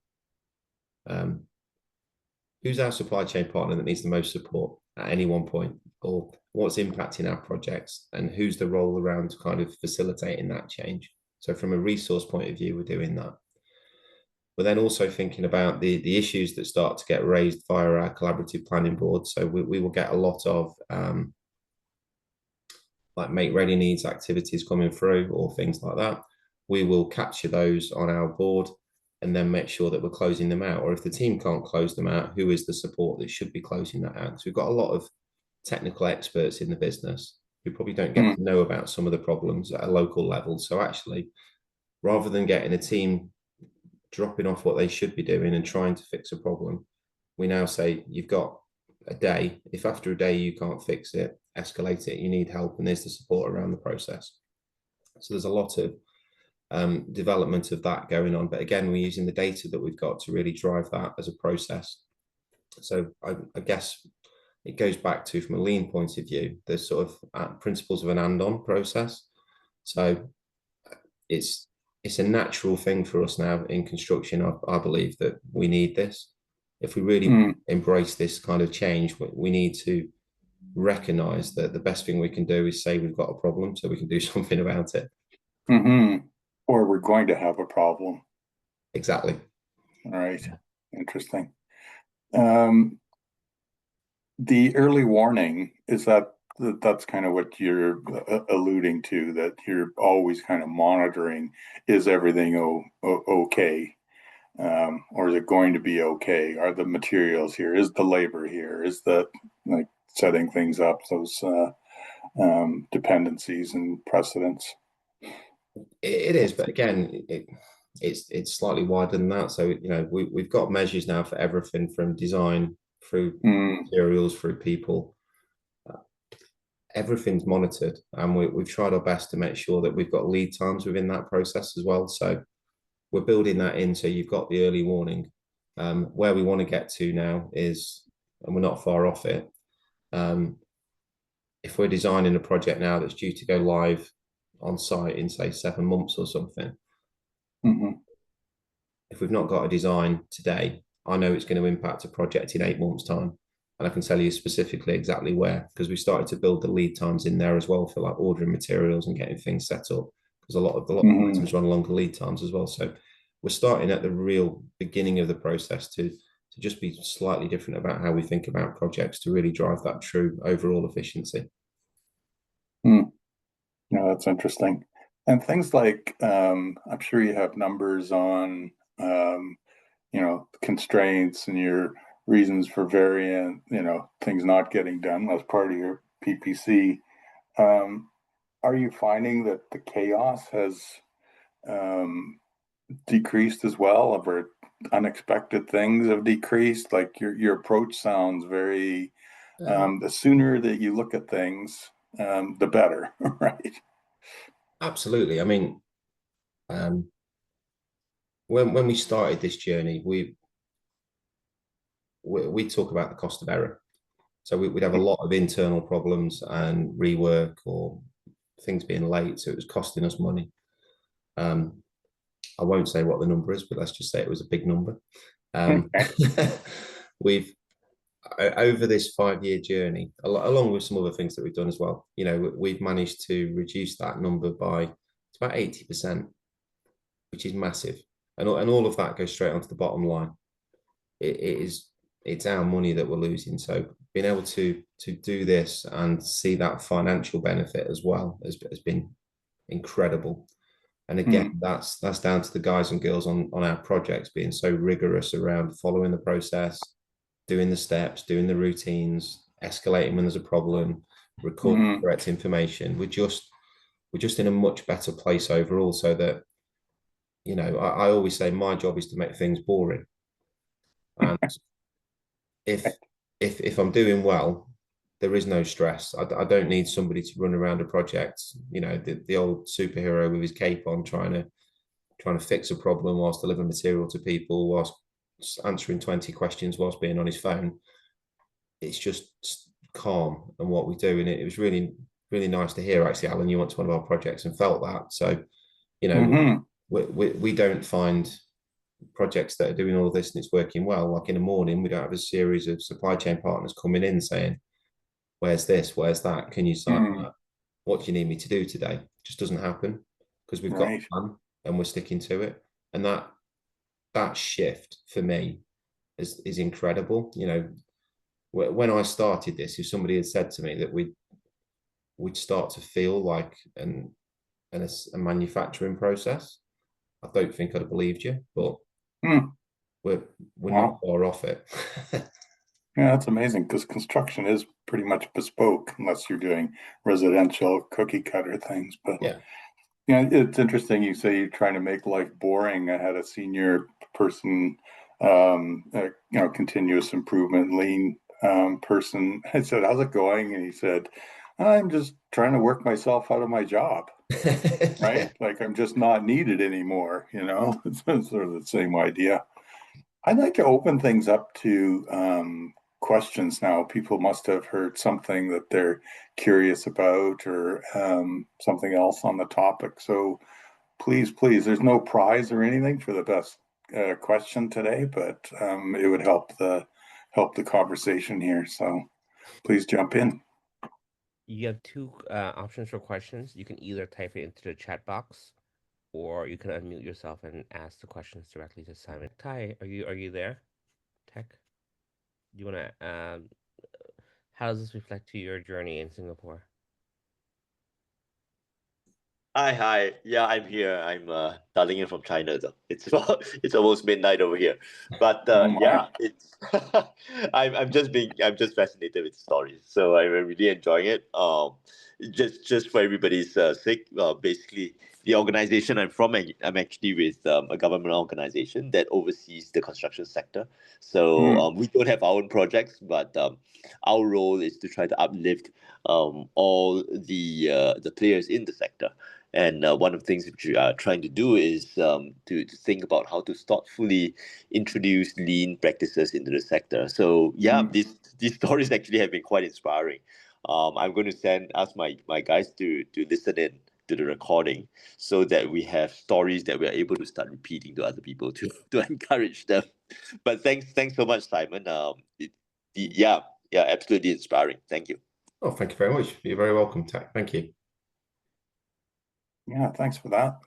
supply chain partner that needs the most support at any one point, or what's impacting our projects, and who's the role around kind of facilitating that change. So from a resource point of view, we're doing that. We're then also thinking about the issues that start to get raised via our collaborative planning board. So we will get a lot of like make ready needs activities coming through or things like that. We will capture those on our board and then make sure that we're closing them out. Or if the team can't close them out, who is the support that should be closing that out? So we've got a lot of technical experts in the business who probably don't get to know about some of the problems at a local level. So actually, rather than getting a team dropping off what they should be doing and trying to fix a problem, we now say, you've got a day. If after a day you can't fix it, escalate it, you need help, and there's the support around the process. So there's a lot of development of that going on. But again, we're using the data that we've got to really drive that as a process. So I guess it goes back to, from a lean point of view, there's sort of principles of an and-on process. So it's a natural thing for us now in construction. I believe that we need this. If we really embrace this kind of change, we need to recognize that the best thing we can do is say we've got a problem so we can do something about it. Or we're going to have a problem. Exactly. All right. Interesting. The early warning, that's kind of what you're alluding to, that you're always kind of monitoring, is everything okay? Or is it going to be okay? Are the materials here? Is the labor here? Is that, like, setting things up, those dependencies and precedents? It is, but again, it's slightly wider than that. So we've got measures now for everything from design through materials through people. Everything's monitored, and we've tried our best to make sure that we've got lead times within that process as well. So we're building that in, so you've got the early warning. Where we want to get to now is, and we're not far off it, if we're designing a project now that's due to go live on site in, say, 7 months or something, if we've not got a design today, I know it's going to impact a project in 8 months' time. And I can tell you specifically exactly where, because we started to build the lead times in there as well for like ordering materials and getting things set up, because a lot of items run longer lead times as well. So we're starting at the real beginning of the process to just be slightly different about how we think about projects to really drive that true overall efficiency. No, that's interesting. And things like, I'm sure you have numbers on, constraints and your reasons for variant, things not getting done as part of your PPC. Are you finding that the chaos has decreased as well, or unexpected things have decreased? Like your approach sounds very, the sooner that you look at things, the better, right? Absolutely. I mean, when we started this journey, we talk about the cost of error. So we'd have a lot of internal problems and rework or things being late, so it was costing us money. I won't say what the number is, but let's just say it was a big number. we've over this 5-year journey, along with some other things that we've done as well, you know, we've managed to reduce that number by it's about 80%, which is massive. And all of that goes straight onto the bottom line. It's our money that we're losing. So being able to do this and see that financial benefit as well has been incredible. And again, that's down to the guys and girls on our projects being so rigorous around following the process, doing the steps, doing the routines, escalating when there's a problem, recording correct information. We're just in a much better place overall, so that, you know, I always say my job is to make things boring. And if I'm doing well, there is no stress. I don't need somebody to run around a project, you know, the old superhero with his cape on, trying to fix a problem whilst delivering material to people, whilst answering 20 questions whilst being on his phone. It's just calm and what we do. And it was really, really nice to hear, actually, Alan, you went to one of our projects and felt that. So, you know, we don't find projects that are doing all of this and it's working well. Like in the morning, we don't have a series of supply chain partners coming in saying, where's this, where's that, can you sign that, what do you need me to do today? It just doesn't happen, because we've got a plan and we're sticking to it. And that shift for me is incredible. You know, when I started this, if somebody had said to me that we'd start to feel like a manufacturing process, I don't think I'd have believed you, but we're not far off it. Yeah, that's amazing, because construction is pretty much bespoke unless you're doing residential cookie cutter things. But yeah, you know, it's interesting you say you're trying to make life boring. I had a senior person, you know, continuous improvement, lean person. I said, "How's it going?" And he said, "I'm just trying to work myself out of my job." Right? Like I'm just not needed anymore, you know? It's sort of the same idea. I'd like to open things up to questions now. People must have heard something that they're curious about, or something else on the topic. So please, there's no prize or anything for the best question today, but it would help the conversation here. So please jump in. You have two options for questions. You can either type it into the chat box, or you can unmute yourself and ask the questions directly to Simon. Ty, are you there? Tech, do you want to? How does this reflect to your journey in Singapore? Hi. Yeah, I'm here. I'm dialing in from China though. It's it's almost midnight over here. But yeah, it's I'm just fascinated with stories. So I'm really enjoying it. Just for everybody's sake, basically the organization I'm from, I'm actually with a government organization that oversees the construction sector. So we don't have our own projects, but our role is to try to uplift all the players in the sector. And one of the things which we are trying to do is to think about how to thoughtfully introduce lean practices into the sector. So yeah, these stories actually have been quite inspiring. I'm going to ask my guys to listen in to the recording, so that we have stories that we are able to start repeating to other people to encourage them. But thanks so much, Simon. Yeah, absolutely inspiring. Thank you. Oh, thank you very much. You're very welcome, Tech. Thank you. Yeah, thanks for that.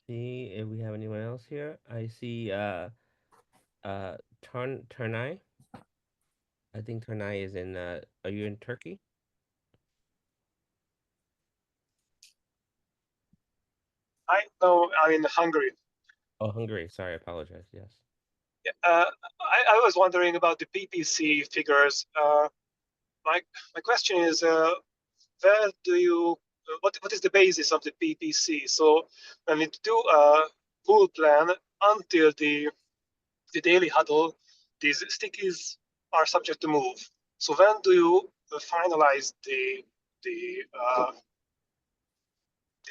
See if we have anyone else here. I see Turnai. I think Turnai is in are you in Turkey? No, I'm in Hungary. Oh, Hungary. Sorry, I apologize. Yes. I was wondering about the PPC figures. My question is, where do you what is the basis of the PPC? So when we do a full plan until the daily huddle, these stickies are subject to move. So when do you finalize the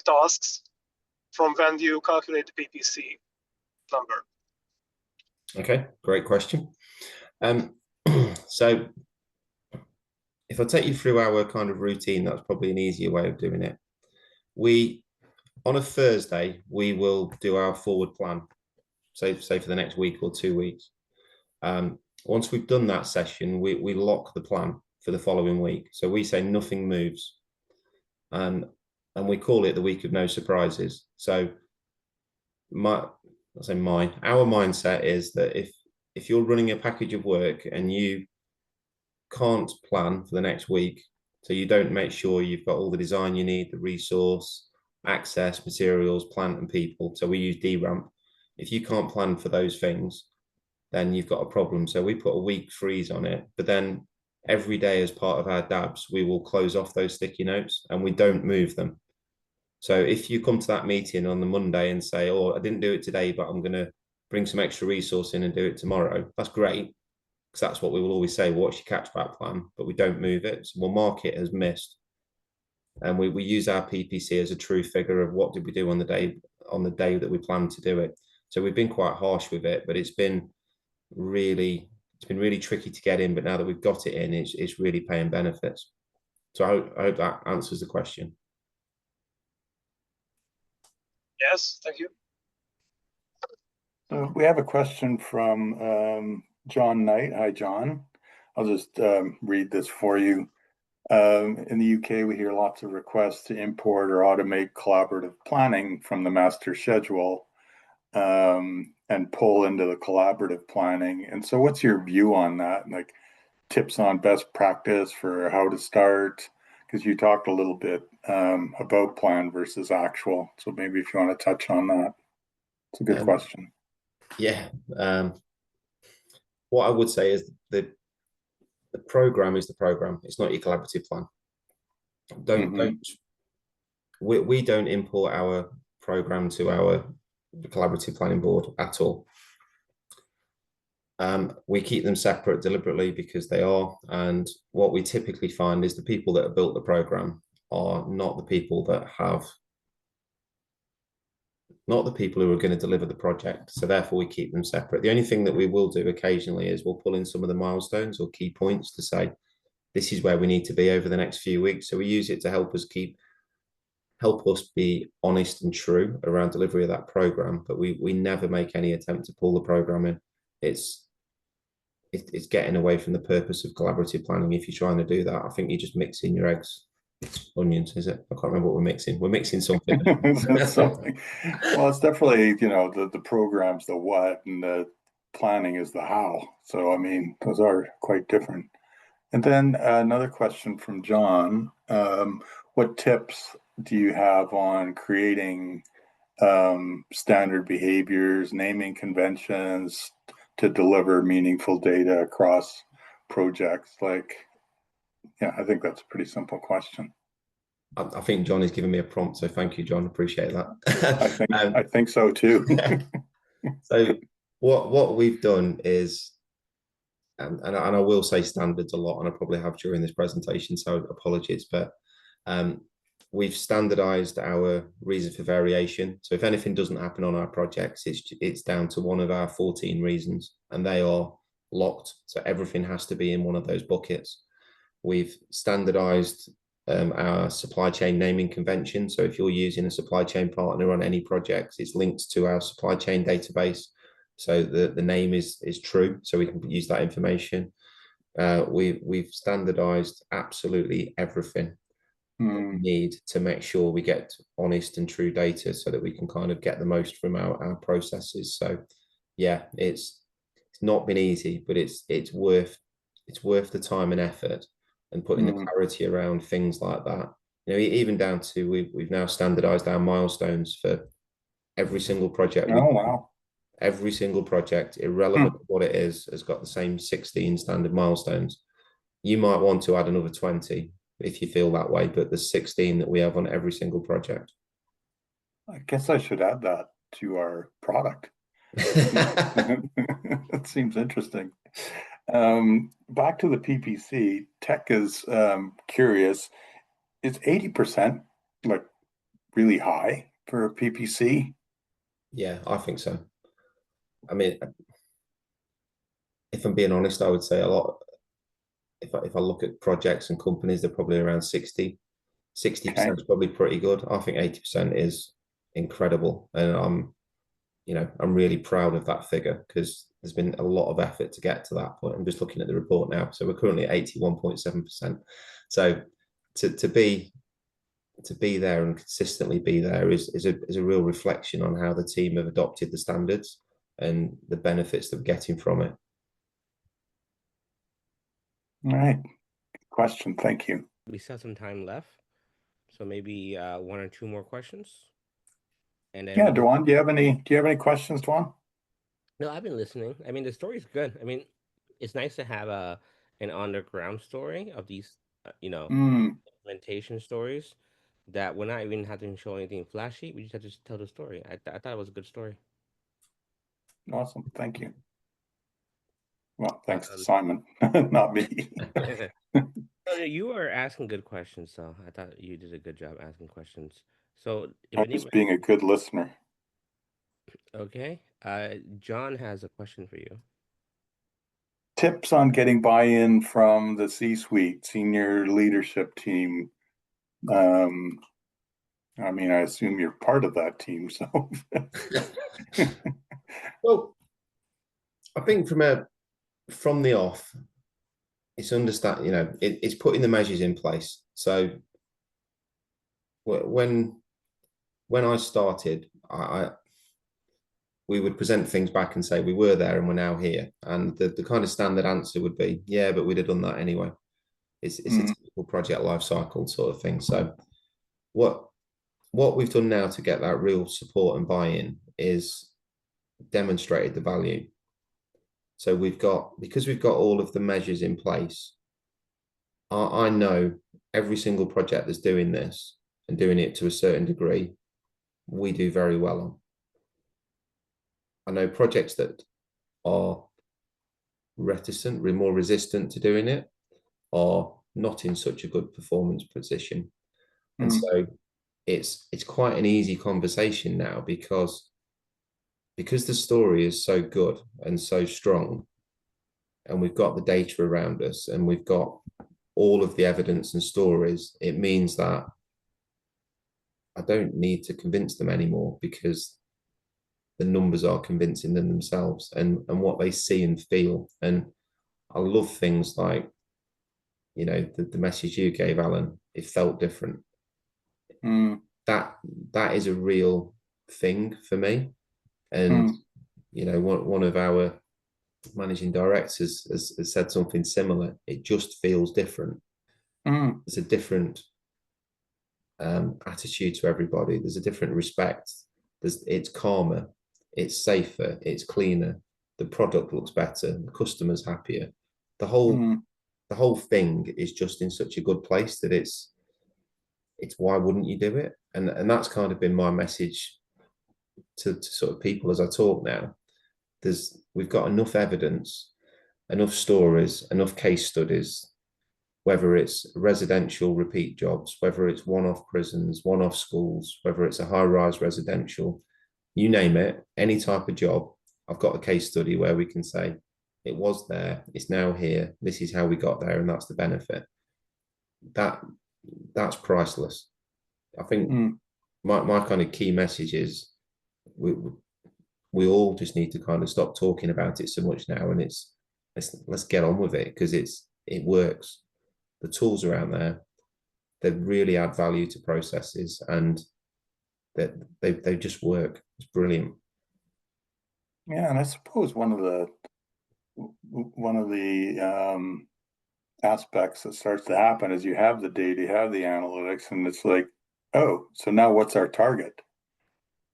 tasks from when you calculate the PPC number? Okay, great question. So if I take you through our kind of routine, that's probably an easier way of doing it. On a Thursday, we will do our forward plan, say for the next week or 2 weeks. once we've done that session, we lock the plan for the following week. So we say nothing moves, and we call it the week of no surprises. So our mindset is that if you're running a package of work and you can't plan for the next week, so you don't make sure you've got all the design you need, the resource, access, materials, plant, and people. So we use DRAMP. If you can't plan for those things, then you've got a problem. So we put a week freeze on it, but then every day as part of our dabs, we will close off those sticky notes and we don't move them. So if you come to that meeting on the Monday and say, oh, I didn't do it today, but I'm going to bring some extra resource in and do it tomorrow, that's great. Because that's what we will always say, well, what's your catchback plan? But we don't move it. So we'll mark it as missed. And we use our PPC as a true figure of what did we do on the day that we planned to do it. So we've been quite harsh with it, but it's been really tricky to get in. But now that we've got it in, it's really paying benefits. So I hope that answers the question. Yes, thank you. We have a question from John Knight. Hi, John. I'll just read this for you. In the UK, we hear lots of requests to import or automate collaborative planning from the master schedule and pull into the collaborative planning. And so what's your view on that? Like tips on best practice for how to start? Because you talked a little bit about plan versus actual. So maybe if you want to touch on that. It's a good question. Yeah. What I would say is the program is the program. It's not your collaborative plan. We don't import our program to our collaborative planning board at all. We keep them separate deliberately because they are. And what we typically find is the people that have built the program are not the people who are going to deliver the project. So therefore we keep them separate. The only thing that we will do occasionally is we'll pull in some of the milestones or key points to say, this is where we need to be over the next few weeks. So we use it to help us be honest and true around delivery of that program. But we never make any attempt to pull the program in. It's getting away from the purpose of collaborative planning. If you're trying to do that, I think you're just mixing your eggs. Onions, is it? I can't remember what we're mixing. We're mixing something. Something. Well, it's definitely, the program's the what and the planning is the how. So, I mean, those are quite different. And then another question from John. What tips do you have on creating standard behaviors, naming conventions to deliver meaningful data across projects? Yeah, I think that's a pretty simple question. I think John is giving me a prompt, so thank you, John. Appreciate that. I think so too. So what we've done is, and I will say standards a lot, and I probably have during this presentation, so apologies, but we've standardized our reason for variation. So if anything doesn't happen on our projects, it's down to one of our 14 reasons, and they are locked. So everything has to be in one of those buckets. We've standardized our supply chain naming convention. So if you're using a supply chain partner on any projects, it's linked to our supply chain database. So the name is true. So we can use that information. We've standardized absolutely everything that we need to make sure we get honest and true data so that we can kind of get the most from our processes. So yeah, it's not been easy, but it's worth the time and effort and putting the clarity around things like that. Even down to we've now standardized our milestones for every single project. Oh, wow. Every single project, irrelevant of what it is, has got the same 16 standard milestones. You might want to add another 20 if you feel that way, but there's 16 that we have on every single project. I guess I should add that to our product. That seems interesting. Back to the PPC, Tech is curious. Is 80% like really high for a PPC? Yeah, I think so. I mean, if I'm being honest, I would say a lot. If I look at projects and companies, they're probably around 60%. 60% is probably pretty good. I think 80% is incredible, and I'm really proud of that figure because there's been a lot of effort to get to that point. I'm just looking at the report now. So we're currently at 81.7%. So to be there and consistently be there is a real reflection on how the team have adopted the standards and the benefits that we're getting from it. All right. Good question. Thank you. We still have some time left, so maybe one or two more questions, and then Yeah, Dwan, do you have any questions, Dwan? No, I've been listening. I mean, the story's good. I mean, it's nice to have an underground story of these, implementation stories that we're not even having to show anything flashy. We just have to tell the story. I thought it was a good story. Awesome. Thank you. Well, thanks to Um, Simon, not me. you were asking good questions, so I thought you did a good job asking questions. So if I'm anybody, just being a good listener. okay, John has a question for you. Tips on getting buy-in from the C-suite, senior leadership team. I mean, I assume you're part of that team, so. Well, I think from the off, it's understand, it's putting the measures in place. So when I started, we would present things back and say we were there and we're now here, and the kind of standard answer would be, yeah, but we'd have done that anyway. It's a typical project life cycle sort of thing. So what we've done now to get that real support and buy-in is demonstrated the value. So because we've got all of the measures in place, I know every single project that's doing this and doing it to a certain degree, we do very well on. I know projects that are reticent, more resistant to doing it, are not in such a good performance position. And so it's quite an easy conversation now because the story is so good and so strong, and we've got the data around us and we've got all of the evidence and stories. It means that I don't need to convince them anymore because the numbers are convincing them themselves and what they see and feel. And I love things like, the message you gave, Alan, it felt different. That is a real thing for me. And, one of our managing directors has said something similar. It just feels different. There's a different attitude to everybody. There's a different respect. It's calmer, it's safer, it's cleaner. The product looks better. The customer's happier. The whole thing is just in such a good place that it's why wouldn't you do it? And that's kind of been my message to sort of people as I talk now. We've got enough evidence, enough stories, enough case studies, whether it's residential repeat jobs, whether it's one-off prisons, one-off schools, whether it's a high-rise residential, you name it, any type of job, I've got a case study where we can say, it was there, it's now here, this is how we got there, and that's the benefit. That's priceless. I think my kind of key message is we all just need to kind of stop talking about it so much now, and let's get on with it because it works. The tools are out there. They really add value to processes, and that they just work. It's brilliant. Yeah, and I suppose one of the aspects that starts to happen is you have the data, you have the analytics, and it's like, oh, so now what's our target?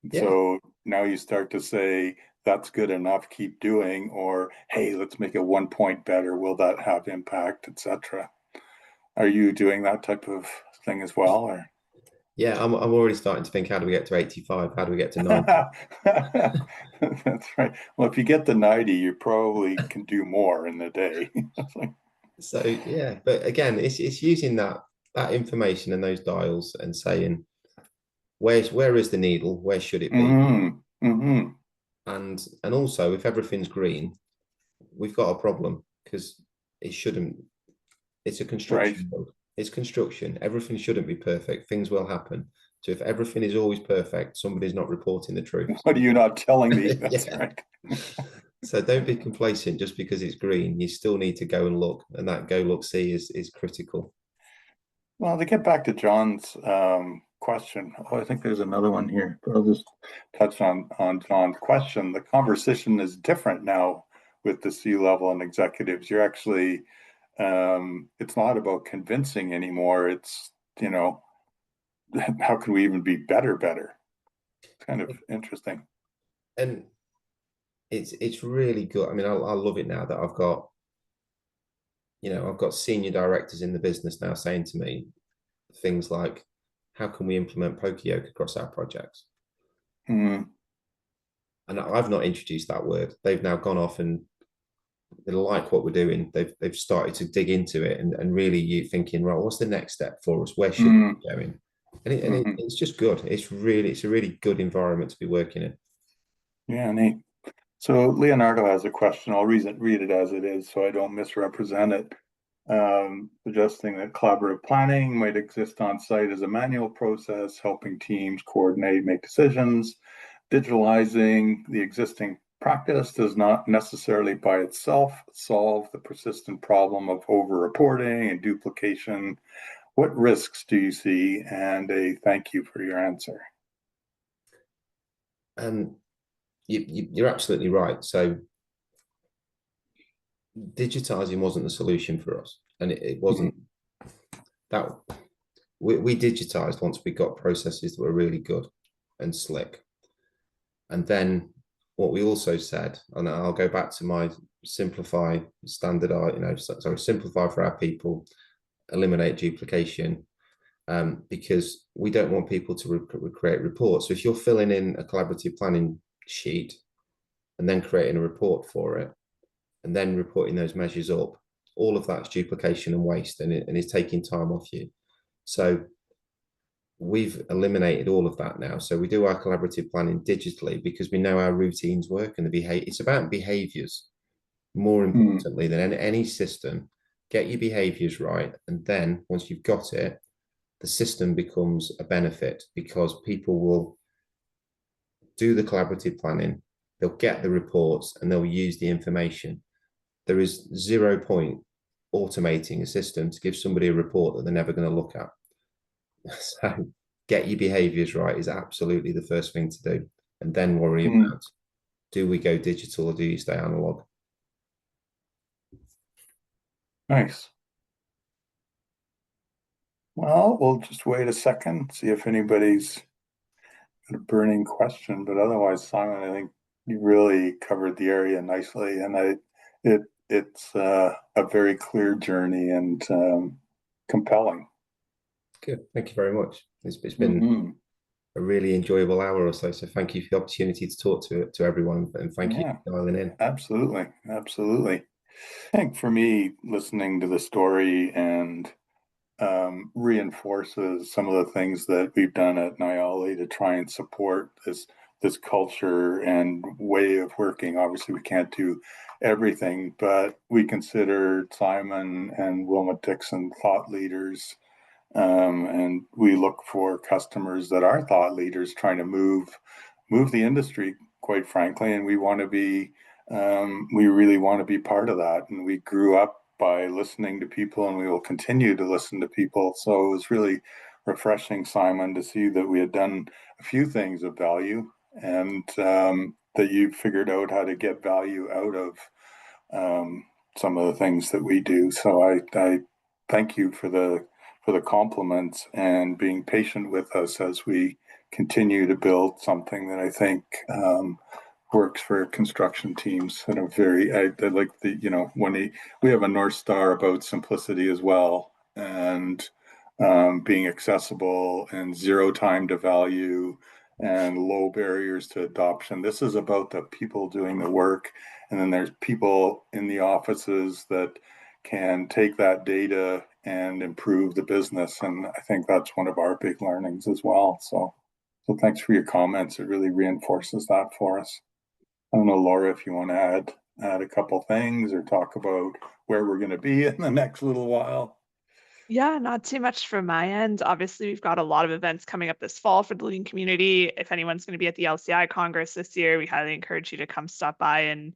Yeah. So now you start to say, that's good enough, keep doing, or hey, let's make it 1 point better. Will that have impact, etc.? Are you doing that type of thing as well, or? Yeah, I'm already starting to think, how do we get to 85? How do we get to 90? That's right. Well, if you get to 90, you probably can do more in the day. So yeah, but again, it's using that information and those dials and saying, where is the needle? Where should it be? And also, if everything's green, we've got a problem because it shouldn't. It's a construction mode. It's construction. Everything shouldn't be perfect. Things will happen. So if everything is always perfect, somebody's not reporting the truth. What are you not telling me? That's right. So don't be complacent just because it's green. You still need to go and look, and that go look see is critical. Well, to get back to John's question, I think there's another one here, but I'll just touch on John's question. The conversation is different now with the C-level and executives. You're actually, it's not about convincing anymore. It's, how can we even be better? It's kind of interesting. And it's really good. I mean, I love it now that I've got senior directors in the business now saying to me things like, how can we implement Pokeyoke across our projects? Mm. And I've not introduced that word. They've now gone off and they like what we're doing. They've started to dig into it and really you thinking, right, what's the next step for us? Where should we be going? And it's just good. It's a really good environment to be working in. Yeah, neat. So Leonardo has a question. I'll read it as it is so I don't misrepresent it. Suggesting that collaborative planning might exist on site as a manual process, helping teams coordinate, make decisions. Digitalizing the existing practice does not necessarily by itself solve the persistent problem of over-reporting and duplication. What risks do you see? And a thank you for your answer. And you're absolutely right. So digitizing wasn't the solution for us, and it wasn't that we digitized once we got processes that were really good and slick. And then what we also said, and I'll go back to my simplify, standardize, simplify for our people, eliminate duplication, because we don't want people to create reports. So if you're filling in a collaborative planning sheet and then creating a report for it, and then reporting those measures up, all of that's duplication and waste, and it's taking time off you. So we've eliminated all of that now. So we do our collaborative planning digitally because we know our routines work and it's about behaviors more importantly than any system. Get your behaviors right. And then once you've got it, the system becomes a benefit because people will do the collaborative planning, they'll get the reports and they'll use the information. There is 0 point automating a system to give somebody a report that they're never going to look at. So get your behaviors right is absolutely the first thing to do. And then worry about, do we go digital or do you stay analog? Nice. Well, we'll just wait a second, see if anybody's got a burning question. But otherwise, Simon, I think you really covered the area nicely. And it's a very clear journey and compelling. Good. Thank you very much. It's been a really enjoyable hour or so. So thank you for the opportunity to talk to everyone, and thank you for dialing in. Absolutely. I think for me, listening to the story and reinforces some of the things that we've done at Nyali to try and support this culture and way of working. Obviously, we can't do everything, but we consider Simon and Willmott Dixon thought leaders. And we look for customers that are thought leaders trying to move the industry, quite frankly. And we want to be, we really want to be part of that. And we grew up by listening to people, and we will continue to listen to people. So it was really refreshing, Simon, to see that we had done a few things of value, and that you figured out how to get value out of some of the things that we do. So I thank you for the compliments and being patient with us as we continue to build something that I think works for construction teams. And I like when we have a North Star about simplicity as well, and being accessible and 0 time to value and low barriers to adoption. This is about the people doing the work. And then there's people in the offices that can take that data and improve the business. And I think that's one of our big learnings as well. So thanks for your comments. It really reinforces that for us. I don't know, Laura, if you want to add a couple things or talk about where we're going to be in the next little while. Yeah, not too much from my end. Obviously, we've got a lot of events coming up this fall for the lean community. If anyone's going to be at the LCI Congress this year, we highly encourage you to come stop by and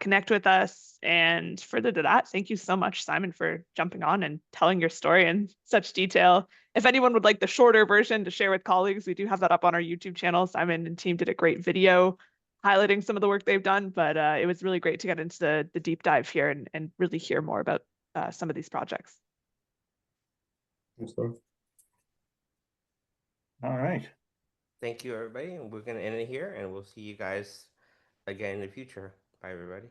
connect with us. And further to that, thank you so much, Simon, for jumping on and telling your story in such detail. If anyone would like the shorter version to share with colleagues, we do have that up on our YouTube channel. Simon and team did a great video highlighting some of the work they've done, but it was really great to get into the deep dive here and really hear more about some of these projects. Thanks, Laura. All right. Thank you, everybody. And we're going to end it here, and we'll see you guys again in the future. Bye, everybody.